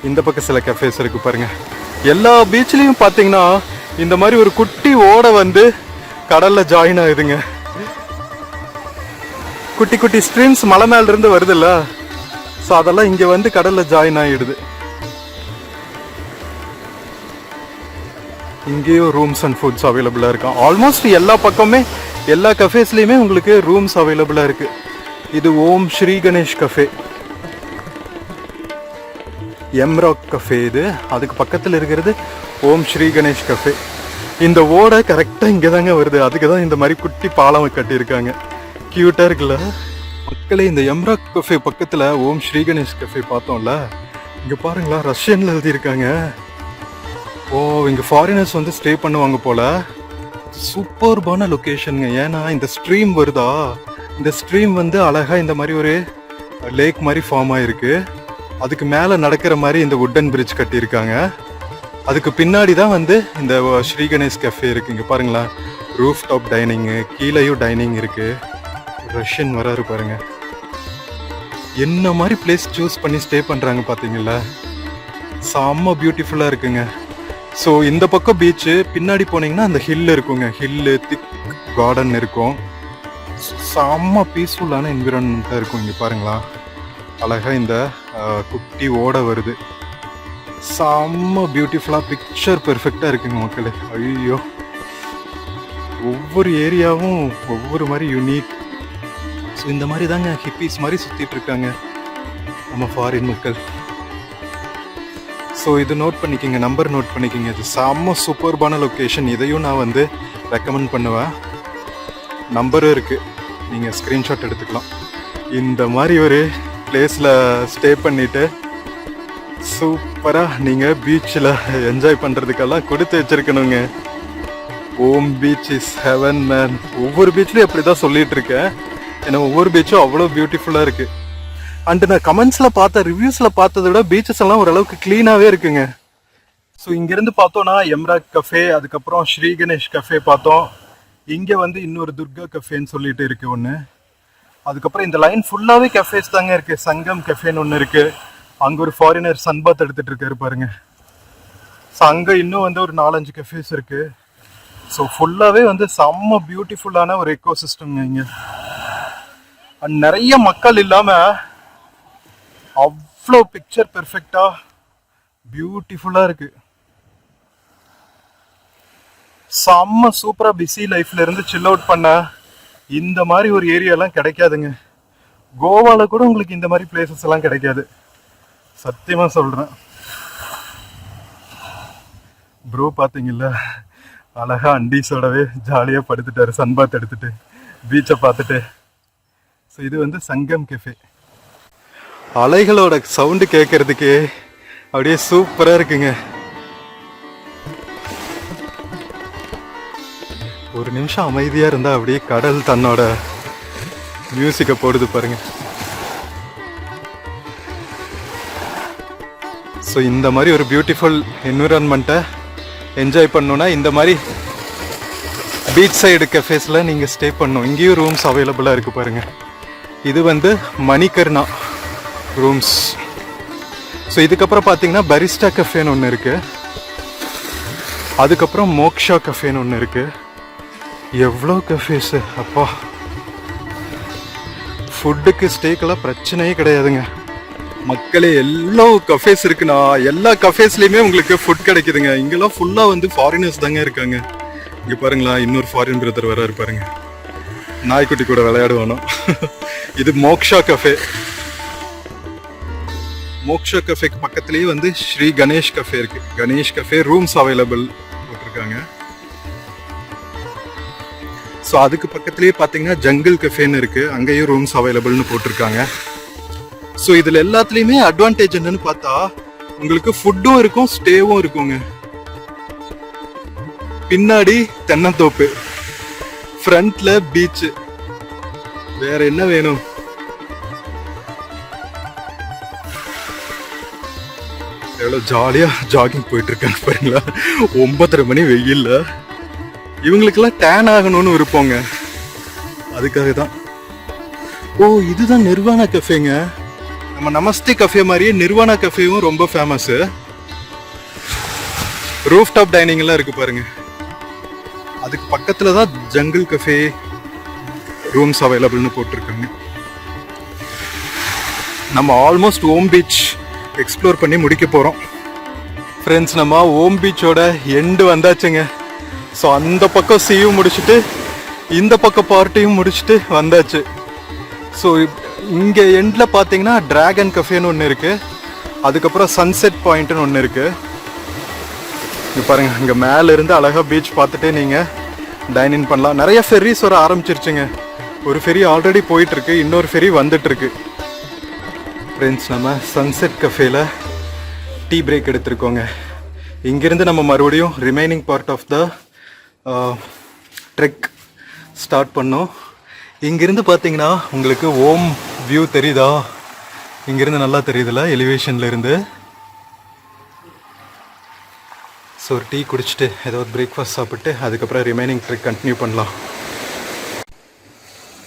இந்த பக்கம் சில கஃபேஸ் இருக்கு பாருங்க. எல்லா பீச்லேயும் பார்த்தீங்கன்னா இந்த மாதிரி ஒரு குட்டி ஓடை வந்து கடலில் ஜாயின் ஆகுதுங்க. குட்டி குட்டி ஸ்ட்ரீம்ஸ் மலை மேலிருந்து வருதுல்ல, ஸோ அதெல்லாம் இங்கே வந்து கடலில் ஜாயின் ஆகிடுது. இங்கேயும் ரூம்ஸ் அண்ட் ஃபுட்ஸ் அவைலபிளாக இருக்கும். ஆல்மோஸ்ட் எல்லா பக்கமே எல்லா கஃபேஸ்லேயுமே உங்களுக்கு ரூம்ஸ் அவைலபிளாக இருக்குது. இது ஓம் ஸ்ரீ கணேஷ் கஃபே, எம்ராக் கஃபே. இது அதுக்கு பக்கத்தில் இருக்கிறது ஓம் ஸ்ரீ கணேஷ் கஃபே. இந்த ஓடை கரெக்டாக இங்கே தாங்க வருது, அதுக்கு தான் இந்த மாதிரி குட்டி பாலம் கட்டியிருக்காங்க. கியூட்டாக இருக்குல்ல மக்களே. இந்த எம்ராக் கஃபே பக்கத்தில் ஓம் ஸ்ரீ கணேஷ் கஃபே பார்த்தோம்ல, இங்கே பாருங்களா ரஷ்யனில் எழுதியிருக்காங்க. ஓ இங்கே ஃபாரினர்ஸ் வந்து ஸ்டே பண்ணுவாங்க போல். சூப்பர்பான லொக்கேஷனுங்க. ஏன்னா இந்த ஸ்ட்ரீம் வருதா, இந்த ஸ்ட்ரீம் வந்து அழகாக இந்த மாதிரி ஒரு லேக் மாதிரி ஃபார்ம் ஆகிருக்கு. அதுக்கு மேலே நடக்கிற மாதிரி இந்த வுட்டன் பிரிட்ஜ் கட்டியிருக்காங்க. அதுக்கு பின்னாடி தான் வந்து இந்த ஸ்ரீ கணேஷ் கஃபே இருக்குது. இங்கே பாருங்களா, ரூஃப் டாப் டைனிங்கு, கீழேயும் டைனிங் இருக்குது. ரஷ்யன் வராரு பாருங்க. என்ன மாதிரி பிளேஸ் சூஸ் பண்ணி ஸ்டே பண்ணுறாங்க பார்த்தீங்களா, செம்ம பியூட்டிஃபுல்லாக இருக்குங்க. ஸோ இந்த பக்கம் பீச்சு, பின்னாடி போனீங்கன்னா அந்த ஹில் இருக்குங்க, ஹில்லு திக் கார்டன் இருக்கும். செம்ம பீஸ்ஃபுல்லான என்விரான்மெண்ட்டாக இருக்கும். இங்கே பாருங்களா அழகாக இந்த குட்டி ஓட வருது. செம்ம பியூட்டிஃபுல்லாக பிக்சர் பெர்ஃபெக்டாக இருக்குங்க மக்களே. ஐயோ ஒவ்வொரு ஏரியாவும் ஒவ்வொரு மாதிரி யூனிக். ஸோ இந்த மாதிரி தாங்க ஹிப்பீஸ் மாதிரி சுற்றிட்டு இருக்காங்க நம்ம ஃபாரின் மக்கள். ஸோ இது நோட் பண்ணிக்கிங்க, நம்பர் நோட் பண்ணிக்கிங்க. இது செம்ம சூப்பர்பான லொக்கேஷன். இதையும் நான் வந்து ரெக்கமெண்ட் பண்ணுவேன். நம்பரும் இருக்குது, நீங்கள் ஸ்க்ரீன்ஷாட் எடுத்துக்கலாம். இந்த மாதிரி ஒரு பிளேஸில் ஸ்டே பண்ணிவிட்டு சூப்பராக நீங்கள் பீச்சில் என்ஜாய் பண்ணுறதுக்கெல்லாம் கொடுத்து வச்சுருக்கணுங்க. ஓம் பீச் இஸ் ஹெவன் மேன். ஒவ்வொரு பீச்லேயும் அப்படி தான் சொல்லிகிட்டு இருக்கேன். ஏன்னா ஒவ்வொரு பீச்சும் அவ்வளோ பியூட்டிஃபுல்லாக இருக்குது. அண்டு நான் கமெண்ட்ஸில் பார்த்த ரிவ்யூஸில் பார்த்ததை விட பீச்சஸ் எல்லாம் ஓரளவுக்கு க்ளீனாகவே இருக்குங்க. ஸோ இங்கேருந்து பார்த்தோன்னா எம்ராக் கஃபே, அதுக்கப்புறம் ஸ்ரீ கணேஷ் கஃபே பார்த்தோம். இங்கே வந்து இன்னொரு துர்கா கஃபேன்னு சொல்லிட்டு இருக்குது ஒன்று. அதுக்கப்புறம் இந்த லைன் ஃபுல்லாகவே கஃபேஸ் தாங்க இருக்குது. சங்கம் கஃபேன்னு ஒன்று இருக்குது. அங்கே ஒரு ஃபாரினர் சன்பாத் எடுத்துகிட்டு இருக்காரு பாருங்க. ஸோ அங்கே இன்னும் வந்து ஒரு 4-5 கஃபேஸ் இருக்குது. ஸோ ஃபுல்லாகவே வந்து செம்ம பியூட்டிஃபுல்லான ஒரு எக்கோ சிஸ்டம்ங்க இங்கே. அண்ட் நிறைய மக்கள் இல்லாமல் அவ்வளோ பிக்சர் பெர்ஃபெக்டாக பியூட்டிஃபுல்லாக இருக்குது. செம்ம சூப்பராக பிஸி லைஃப்ல இருந்து சில் அவுட் பண்ண இந்த மாதிரி ஒரு ஏரியாலாம் கிடைக்காதுங்க. கோவாவில் கூட உங்களுக்கு இந்த மாதிரி பிளேசஸ் எல்லாம் கிடைக்காது, சத்தியமாக சொல்கிறேன். ப்ரோ பார்த்தீங்கல்ல, அழகா அண்டீஸோடவே ஜாலியாக படுத்துட்டாரு சன்பாத் எடுத்துட்டு பீச்சை பார்த்துட்டு. ஸோ இது வந்து சங்கம் கெஃபே. அலைகளோட சவுண்டு கேட்கறதுக்கு அப்படியே சூப்பராக இருக்குங்க. ஒரு நிமிஷம் அமைதியாக இருந்தால் அப்படியே கடல் தன்னோட மியூசிக்கை போடுது பாருங்க. ஸோ இந்த மாதிரி ஒரு பியூட்டிஃபுல் என்விரான்மெண்ட்டை என்ஜாய் பண்ணணுன்னா இந்த மாதிரி பீச் சைடு கஃபேஸில் நீங்கள் ஸ்டே பண்ணணும். இங்கேயும் ரூம்ஸ் அவைலபிளாக இருக்குது பாருங்கள். இது வந்து மணிகர்ணா ரூம்ஸ். ஸோ இதுக்கப்புறம் பார்த்தீங்கன்னா பரிஸ்டா கஃபேன்னு ஒன்று இருக்குது. அதுக்கப்புறம் மோக்ஷா கஃபேன்னு ஒன்று இருக்குது. எவ்வளோ கஃபேஸு அப்பா. ஃபுட்டுக்கு ஸ்டேக்கெல்லாம் பிரச்சனையே கிடையாதுங்க மக்களே. எவ்வளோ கஃபேஸ் இருக்குன்னா எல்லா கஃபேஸ்லேயுமே உங்களுக்கு ஃபுட் கிடைக்குதுங்க. இங்கெல்லாம் ஃபுல்லாக வந்து ஃபாரினர்ஸ் தாங்க இருக்காங்க. இங்கே பாருங்களா, இன்னொரு ஃபாரின் பிரதர் வராரு பாருங்க, நாய்க்குட்டி கூட விளையாடுவானோ. இது மோக்ஷா கஃபே. மோக்ஷா கஃபேக்கு பக்கத்துலேயே வந்து ஸ்ரீ கணேஷ் கஃபே இருக்கு. கணேஷ் கஃபே ரூம்ஸ் அவைலபிள் போட்டிருக்காங்க. ஸோ அதுக்கு பக்கத்துலேயே பார்த்தீங்கன்னா ஜங்கிள் கஃபேன்னு இருக்கு, அங்கேயும் ரூம்ஸ் அவைலபிள்னு போட்டிருக்காங்க. ஸோ இதில் எல்லாத்துலேயுமே அட்வான்டேஜ் என்னன்னு பார்த்தா உங்களுக்கு ஃபுட்டும் இருக்கும், ஸ்டேவும் இருக்குங்க. பின்னாடி தென்னந்தோப்பு, ஃப்ரண்ட்ல பீச், வேற என்ன வேணும்? எவ்வளோ ஜாலியா ஜாகிங் போயிட்டு இருக்காங்க பாருங்களா, 9:30 மணி வெயில்ல. இவங்களுக்கெல்லாம் டேன் ஆகணும்னு விருப்பங்க, அதுக்காக தான். ஓ, இதுதான் நிர்வாணா கஃபேங்க. நம்ம நமஸ்தே கஃபே மாதிரியே நிர்வாணா கஃபேவும் ரொம்ப ஃபேமஸ். ரூஃப் டாப் டைனிங் எல்லாம் இருக்கு பாருங்க. அதுக்கு பக்கத்துல தான் ஜங்கிள் கஃபே ரூம்ஸ் அவைலபிள்னு போட்டிருக்காங்க. நம்ம ஆல்மோஸ்ட் ஓம் பீச் எக்ஸ்ப்ளோர் பண்ணி முடிக்க போகிறோம் ஃப்ரெண்ட்ஸ். நம்ம ஓம் பீச்சோட எண்டு வந்தாச்சுங்க. ஸோ அந்த பக்கம் சீயும் முடிச்சுட்டு இந்த பக்கம் பார்ட்டியும் முடிச்சுட்டு வந்தாச்சு. ஸோ இங்கே எண்டில் பார்த்தீங்கன்னா டிராகன் கஃபேன்னு ஒன்று இருக்குது, அதுக்கப்புறம் சன்செட் பாயிண்ட்னு ஒன்று இருக்குது. இங்கே பாருங்கள், இங்கே மேலேருந்து அழகாக பீச் பார்த்துட்டே நீங்கள் டைனிங் பண்ணலாம். நிறைய ஃபெர்ரிஸ் வர ஆரம்பிச்சிருச்சுங்க. ஒரு ஃபெரி ஆல்ரெடி போயிட்டுருக்கு, இன்னொரு ஃபெரி வந்துட்டுருக்கு. ஃப்ரெண்ட்ஸ், நம்ம சன்செட் கஃபேல டீ பிரேக் எடுத்திருக்கோங்க. இங்கேருந்து நம்ம மறுபடியும் remaining part of the trek start பண்ணோம். இங்கேருந்து பார்த்தீங்கன்னா உங்களுக்கு ஓம் வியூ தெரியுதா? இங்கேருந்து நல்லா தெரியுதுல்ல எலிவேஷன்ல இருந்து. ஸோ ஒரு டீ குடிச்சிட்டு ஏதோ ஒரு பிரேக்ஃபாஸ்ட் சாப்பிட்டு அதுக்கப்புறம் ரிமைனிங் ட்ரெக் கண்டினியூ பண்ணலாம்.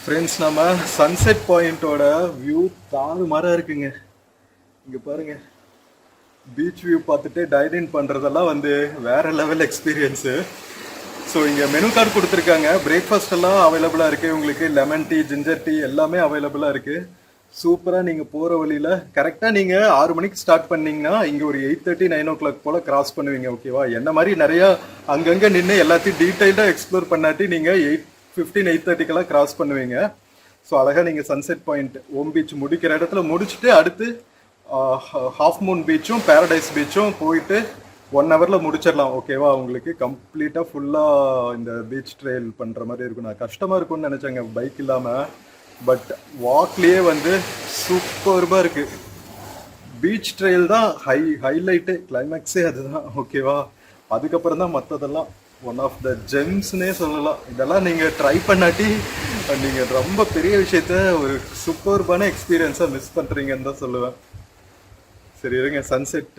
ஃப்ரெண்ட்ஸ், நம்ம சன்செட் பாயிண்டோட வியூ தாறுமாறாக இருக்குங்க. இங்கே பாருங்க, பீச் வியூ பார்த்துட்டு டைனிங் பண்ணுறதெல்லாம் வந்து வேற லெவல் எக்ஸ்பீரியன்ஸு. ஸோ இங்கே மெனு கார்டு கொடுத்துருக்காங்க, பிரேக்ஃபாஸ்ட் எல்லாம் அவைலபிளாக இருக்குது உங்களுக்கு. லெமன் டீ, ஜிஞ்சர் டீ எல்லாமே அவைலபிளாக இருக்குது. சூப்பராக நீங்கள் போகிற வழியில் கரெக்டாக நீங்கள் 6 மணிக்கு ஸ்டார்ட் பண்ணிங்கன்னா இங்கே ஒரு 8:30 9 o'clock போல் கிராஸ் பண்ணுவீங்க. ஓகேவா? என்ன மாதிரி நிறையா அங்கங்கே நின்று எல்லாத்தையும் டீட்டெயில்டாக எக்ஸ்ப்ளோர் பண்ணாட்டி நீங்கள் 8:15 8:30 கிராஸ் பண்ணுவீங்க. ஸோ அழகாக நீங்கள் சன்செட் பாயிண்ட் ஓம் பீச் முடிக்கிற இடத்துல முடிச்சுட்டு அடுத்து ஹாஃப் மூன் பீச்சும் பேரடைஸ் பீச்சும் போயிட்டு 1 hourல முடிச்சிடலாம். ஓகேவா? உங்களுக்கு கம்ப்ளீட்டாக ஃபுல்லாக இந்த பீச் ட்ரெயில் பண்ணுற மாதிரி இருக்கும். நான் கஷ்டமாக இருக்கும்னு நினச்சேங்க பைக் இல்லாமல், பட் வாக்லேயே வந்து சூப்பர்பாக இருக்குது. பீச் ட்ரெயில் தான் ஹைலைட்டு, கிளைமேக்ஸே அதுதான். ஓகேவா? அதுக்கப்புறம் தான் மற்றதெல்லாம் ஒன் ஆஃப் த ஜெம்ஸ்னே சொல்லலாம். இதெல்லாம் நீங்கள் ட்ரை பண்ணாட்டி நீங்கள் ரொம்ப பெரிய விஷயத்த ஒரு சூப்பர்பான எக்ஸ்பீரியன்ஸாக மிஸ் பண்ணுறீங்கன்னு தான் சொல்லுவேன். சரி இருங்க, சன்செட்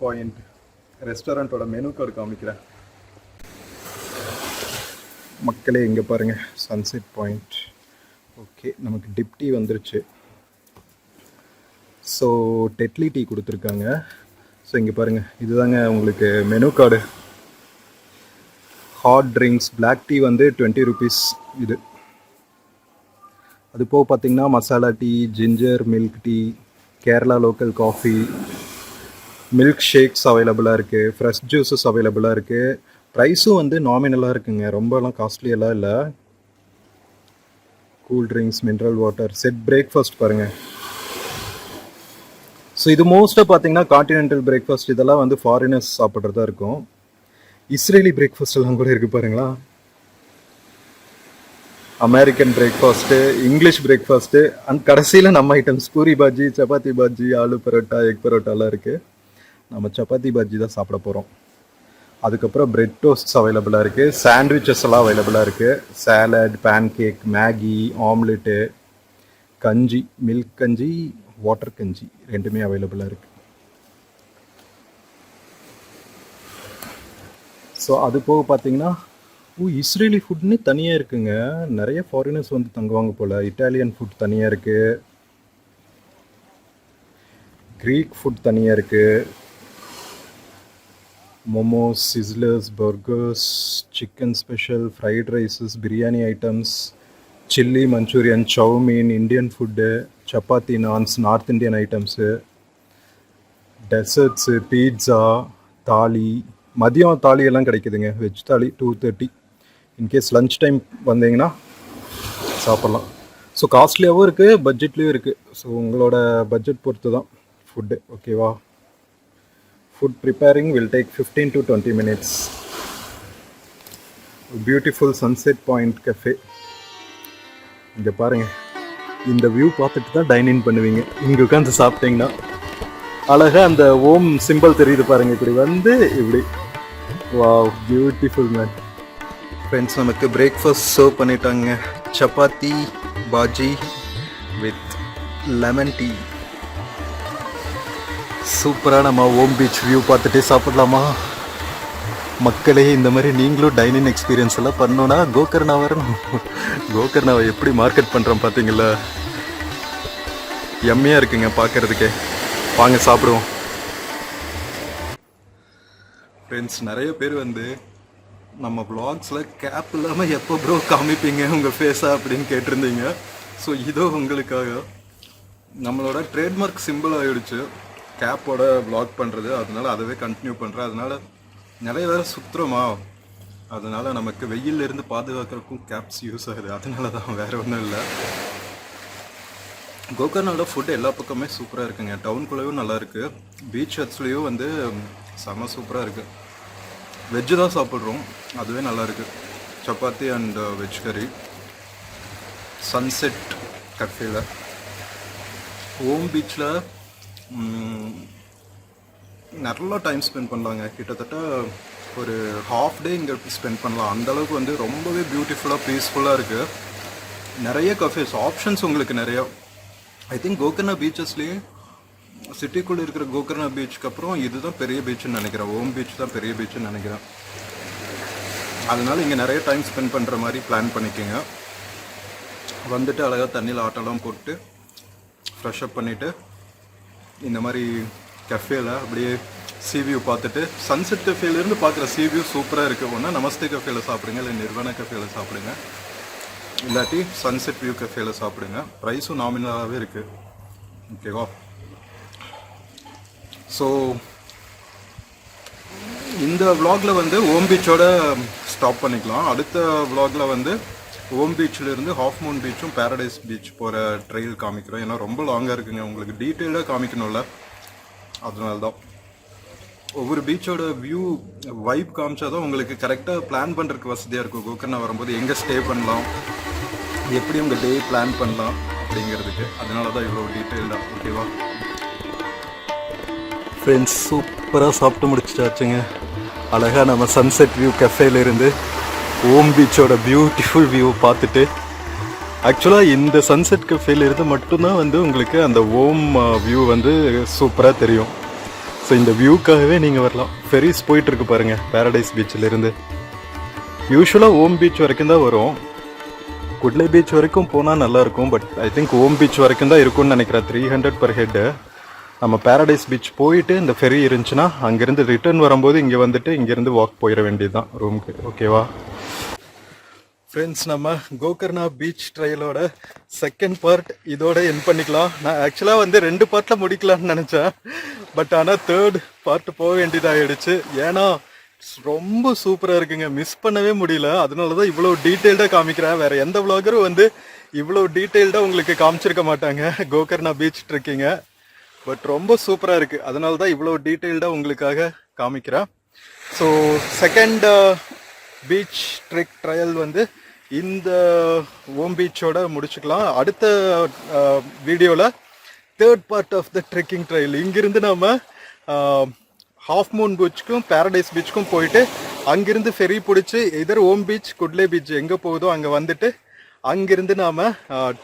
பாயிண்ட் ரெஸ்டாரண்ட்டோட மெனு கார்டு காமிக்கிறேன். மக்களே இங்கே பாருங்கள், சன்செட் பாயிண்ட். ஓகே, நமக்கு டிப் டீ வந்துருச்சு. ஸோ டெட்லி டீ கொடுத்துருக்காங்க. ஸோ இங்கே பாருங்கள், இதுதாங்க உங்களுக்கு menu card. Hot drinks black tea வந்து 20 rupees இது. அது போக பார்த்தீங்கன்னா masala tea, ginger milk tea, Kerala local coffee, milk shakes அவைலபிளாக இருக்குது, ஃப்ரெஷ் ஜூஸஸ் அவைலபிளாக இருக்குது. ப்ரைஸும் வந்து நாமினலாக இருக்குங்க, ரொம்பலாம் காஸ்ட்லியெல்லாம் இல்லை. Cool drinks, mineral water, set breakfast பாருங்கள். ஸோ இது மோஸ்ட்டாக பார்த்தீங்கன்னா கான்டினென்டல் பிரேக்ஃபாஸ்ட், இதெல்லாம் வந்து ஃபாரினர்ஸ் சாப்பிட்றதா இருக்கும். இஸ்ரேலி பிரேக்ஃபாஸ்ட் எல்லாம் கூட இருக்குது பாருங்களா. American breakfast, English breakfast, and கடைசியில் நம்ம ஐட்டம்ஸ் பூரி பாஜி, சப்பாத்தி பாஜி, ஆலு பரோட்டா, எக் பரோட்டாலாம் இருக்குது. நம்ம சப்பாத்தி பாஜி தான் சாப்பிட போகிறோம். அதுக்கப்புறம் பிரெட் டோஸ்ட்ஸ் அவைலபிளாக இருக்குது, சாண்ட்விச்சஸ் எல்லாம் அவைலபிளாக இருக்குது, salad, pancake, Maggi, omelette, கஞ்சி, மில்க் கஞ்சி, வாட்டர் கஞ்சி ரெண்டுமே அவைலபிளாக இருக்குது. ஸோ அது போக பார்த்தீங்கன்னா இஸ்ரேலி ஃபுட்னு தனியாக இருக்குங்க. நிறைய ஃபாரினர்ஸ் வந்து தங்குவாங்க போல். இட்டாலியன் ஃபுட் தனியாக இருக்குது, க்ரீக் ஃபுட் தனியாக இருக்குது, momos, sizzlers, burgers, chicken special, fried rices, biryani items, chilli Manchurian, chowmein, Indian food, chapati, naans, north Indian items, desserts, pizza, thali, மதியம் தாலி எல்லாம் கிடைக்குதுங்க. வெஜ் தாலி 230. இன்கேஸ் லன்ச் டைம் வந்தீங்கன்னா சாப்பிட்லாம். ஸோ காஸ்ட்லியாகவும் இருக்குது, பட்ஜெட்லேயும் இருக்குது. ஸோ உங்களோட பட்ஜெட் பொறுத்து தான். ஃபுட்டு ஓகேவா. Food preparing will take 15 to 20 minutes. Beautiful sunset point cafe. இங்கே பாருங்கள், இந்த வியூ பார்த்துட்டு தான் டைனிங் பண்ணுவீங்க. இங்கே உட்காந்து சாப்பிட்டீங்கன்னா அழகாக அந்த ஓம் சிம்பிள் தெரியுது பாருங்கள். இப்படி வந்து இப்படி வாவ், பியூட்டிஃபுல் மேன். ஃப்ரெண்ட்ஸ், நமக்கு பிரேக்ஃபாஸ்ட் சர்வ் பண்ணிட்டாங்க. Chapati bhaji with lemon tea. சூப்பராக நம்ம ஓம் பீச் வியூ பார்த்துட்டே சாப்பிடலாமா மக்களே? இந்த மாதிரி நீங்களும் டைனிங் எக்ஸ்பீரியன்ஸ் எல்லாம் பண்ணோன்னா கோகர்ணா வரணும். கோகர்ணாவை எப்படி மார்க்கெட் பண்ணுறோம் பார்த்தீங்களா? எம்மையாக இருக்குங்க பார்க்குறதுக்கே. வாங்க சாப்பிடுவோம். ஃப்ரெண்ட்ஸ், நிறைய பேர் வந்து நம்ம வ்ளாக்ஸில் கேப் இல்லாமல் எப்போ ப்ரோ காமிப்பீங்க உங்கள் ஃபேஸா அப்படின்னு கேட்டிருந்தீங்க. ஸோ இதோ உங்களுக்காக நம்மளோட ட்ரேட்மார்க் சிம்பிள் ஆகிடுச்சு கேப்போட வ்ளாக் பண்ணுறது. அதனால அதவே கண்டினியூ பண்ணுறேன். அதனால நிறைய வேறு சுற்றுறோமா, அதனால நமக்கு வெயிலிருந்து பாதுகாக்கிறதுக்கும் கேப்ஸ் யூஸ் ஆகுது. அதனால தான், வேறு ஒன்றும் இல்லை. கோகர்ணாவோட ஃபுட்டு எல்லா பக்கமே சூப்பராக இருக்குங்க. டவுனுக்குள்ளேயும் நல்லாயிருக்கு, பீச் ஹட்ஸ்லேயும் வந்து செம்ம சூப்பராக இருக்குது. வெஜ்ஜு தான் சாப்பிட்றோம், அதுவே நல்லாயிருக்கு. சப்பாத்தி அண்ட் வெஜ் கறி. சன்செட் கஃபேல ஓம் பீச்சில் நல்லா டைம் ஸ்பெண்ட் பண்ணலாங்க. கிட்டத்தட்ட ஒரு ஹாஃப் டே இங்கே ஸ்பெண்ட் பண்ணலாம். அந்தளவுக்கு வந்து ரொம்பவே பியூட்டிஃபுல்லாக பீஸ்ஃபுல்லாக இருக்குது. நிறைய கஃபேஸ் ஆப்ஷன்ஸ் உங்களுக்கு நிறையா. ஐ திங்க் கோகர்ணா பீச்சஸ்லேயே சிட்டிக்குள்ளே இருக்கிற கோகர்ணா பீச்சுக்கு அப்புறம் இதுதான் பெரிய பீச்சுன்னு நினைக்கிறேன். ஓம் பீச் தான் பெரிய பீச்சுன்னு நினைக்கிறேன். அதனால இங்கே நிறைய டைம் ஸ்பெண்ட் பண்ணுற மாதிரி பிளான் பண்ணிக்கோங்க. வந்துட்டு அழகாக தண்ணியில் ஆட்டோலாம் போட்டு ஃப்ரெஷ்அப் பண்ணிவிட்டு இந்த மாதிரி கஃபேல அப்படியே சீவியூ பார்த்துட்டு, சன்செட் கஃபேலேருந்து பார்க்குற சீவியூ சூப்பராக இருக்குது. ஒன்றா நமஸ்தே கஃபேல சாப்பிடுங்க, இல்லை நிர்வாண கஃபேல சாப்பிடுங்க, இல்லாட்டி சன்செட் வியூ கஃபேல சாப்பிடுங்க. ப்ரைஸும் நாமினலாகவே இருக்குது. ஓகேவா? ஸோ இந்த விலாகில் வந்து ஓம் பீச்சோட ஸ்டாப் பண்ணிக்கலாம். அடுத்த விலாகில் வந்து ஓம் பீச்சிலேருந்து ஹாஃப் மூன் பீச்சும் பேரடைஸ் பீச் போகிற ட்ரெயில் காமிக்கிறோம். ஏன்னா ரொம்ப லாங்காக இருக்குங்க, உங்களுக்கு டீட்டெயிலாக காமிக்கணும்ல. அதனால தான் ஒவ்வொரு பீச்சோட வியூ வைப் காமிச்சா தான் உங்களுக்கு கரெக்டாக பிளான் பண்ணுறதுக்கு வசதியாக இருக்கும். கோகர்ணா வரும்போது எங்கே ஸ்டே பண்ணலாம், எப்படி உங்கள் டே பிளான் பண்ணலாம் அப்படிங்கிறதுக்கு. அதனால தான் இவ்வளோ டீட்டெயில்டாக. ஓகேவா ஃப்ரெண்ட்ஸ்? சூப்பராக சாப்பிட்டு முடிச்சிட்டாச்சுங்க. அழகாக நம்ம சன்செட் வியூ கஃபேலேருந்து ஓம் பீச்சோட பியூட்டிஃபுல் வியூ பார்த்துட்டு, ஆக்சுவலாக இந்த சன்செட் கஃபேலேருந்து மட்டும்தான் வந்து உங்களுக்கு அந்த ஓம் வியூ வந்து சூப்பராக தெரியும். ஸோ இந்த வியூக்காகவே நீங்கள் வரலாம். ஃபெரிஸ் போயிட்டுருக்கு பாருங்கள் பேரடைஸ் பீச்சிலேருந்து. யூஸ்வலாக ஓம் பீச் வரைக்கும் தான் வரும். குட்லே பீச் வரைக்கும் போனால் நல்லாயிருக்கும். But I think Om beach வரைக்கும் தான் இருக்கும்னு நினைக்கிறேன். 300 per head. நம்ம பேரடைஸ் பீச் போயிட்டு இந்த ஃபெரி இருந்துச்சுன்னா அங்கேருந்து ரிட்டர்ன் வரும்போது இங்கே வந்துட்டு இங்கேருந்து வாக் போயிட வேண்டியது தான் ரூமுக்கு. ஓகேவா ஃப்ரெண்ட்ஸ்? நம்ம கோகர்ணா பீச் ட்ரையலோட செகண்ட் பார்ட் இதோட என் பண்ணிக்கலாம். நான் ஆக்சுவலாக வந்து 2 பார்ட்டில் முடிக்கலான்னு நினச்சேன். பட் ஆனால் 3rd பார்ட் போக வேண்டியதாகிடுச்சு. ஏன்னா ரொம்ப சூப்பராக இருக்குங்க, மிஸ் பண்ணவே முடியல. அதனால தான் இவ்வளோ டீட்டெயில்டாக காமிக்கிறேன். வேறு எந்த விலாகரும் வந்து இவ்வளோ டீட்டெயில்டாக உங்களுக்கு காமிச்சிருக்க மாட்டாங்க கோகர்ணா பீச் ட்ரெக்கிங்க. பட் ரொம்ப சூப்பராக இருக்குது, அதனால தான் இவ்வளோ டீட்டெயில்டாக உங்களுக்காக காமிக்கிறேன். So second beach trek trail வந்து இந்த ஓம் பீச்சோட முடிச்சுக்கலாம். அடுத்த வீடியோவில் 3rd part of the trekking trail. இங்கிருந்து நம்ம ஹாஃப் மூன் பீச்சுக்கும் பேரடைஸ் பீச்சுக்கும் போயிட்டு அங்கிருந்து ஃபெரி பிடிச்சி எதர் ஓம் பீச் குட்லே பீச் எங்கே போகுதோ அங்கே வந்துட்டு அங்கிருந்து நாம்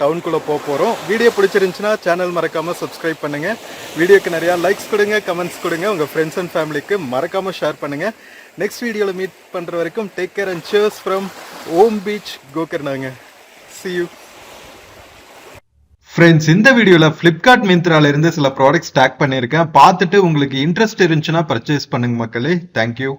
டவுனுக்குள்ளே போக போகிறோம். வீடியோ பிடிச்சிருந்துச்சுன்னா சேனல் மறக்காமல் சப்ஸ்கிரைப் பண்ணுங்கள். வீடியோக்கு நிறையா லைக்ஸ் கொடுங்க, கமெண்ட்ஸ் கொடுங்க. உங்கள் ஃப்ரெண்ட்ஸ் அண்ட் ஃபேமிலிக்கு மறக்காமல் ஷேர் பண்ணுங்கள். நெக்ஸ்ட் வீடியோவில் மீட் பண்ணுற வரைக்கும் take care and cheers from Om beach கோகர்ணாங்க. see you. ஃப்ரெண்ட்ஸ், இந்த வீடியோவில் ஃப்ளிப்கார்ட் மிந்த்ரால இருந்து சில ப்ராடக்ட்ஸ் டேக் பண்ணியிருக்கேன். பார்த்துட்டு உங்களுக்கு இன்ட்ரெஸ்ட் இருந்துச்சுன்னா பர்ச்சேஸ் பண்ணுங்க மக்களே. தேங்க்யூ.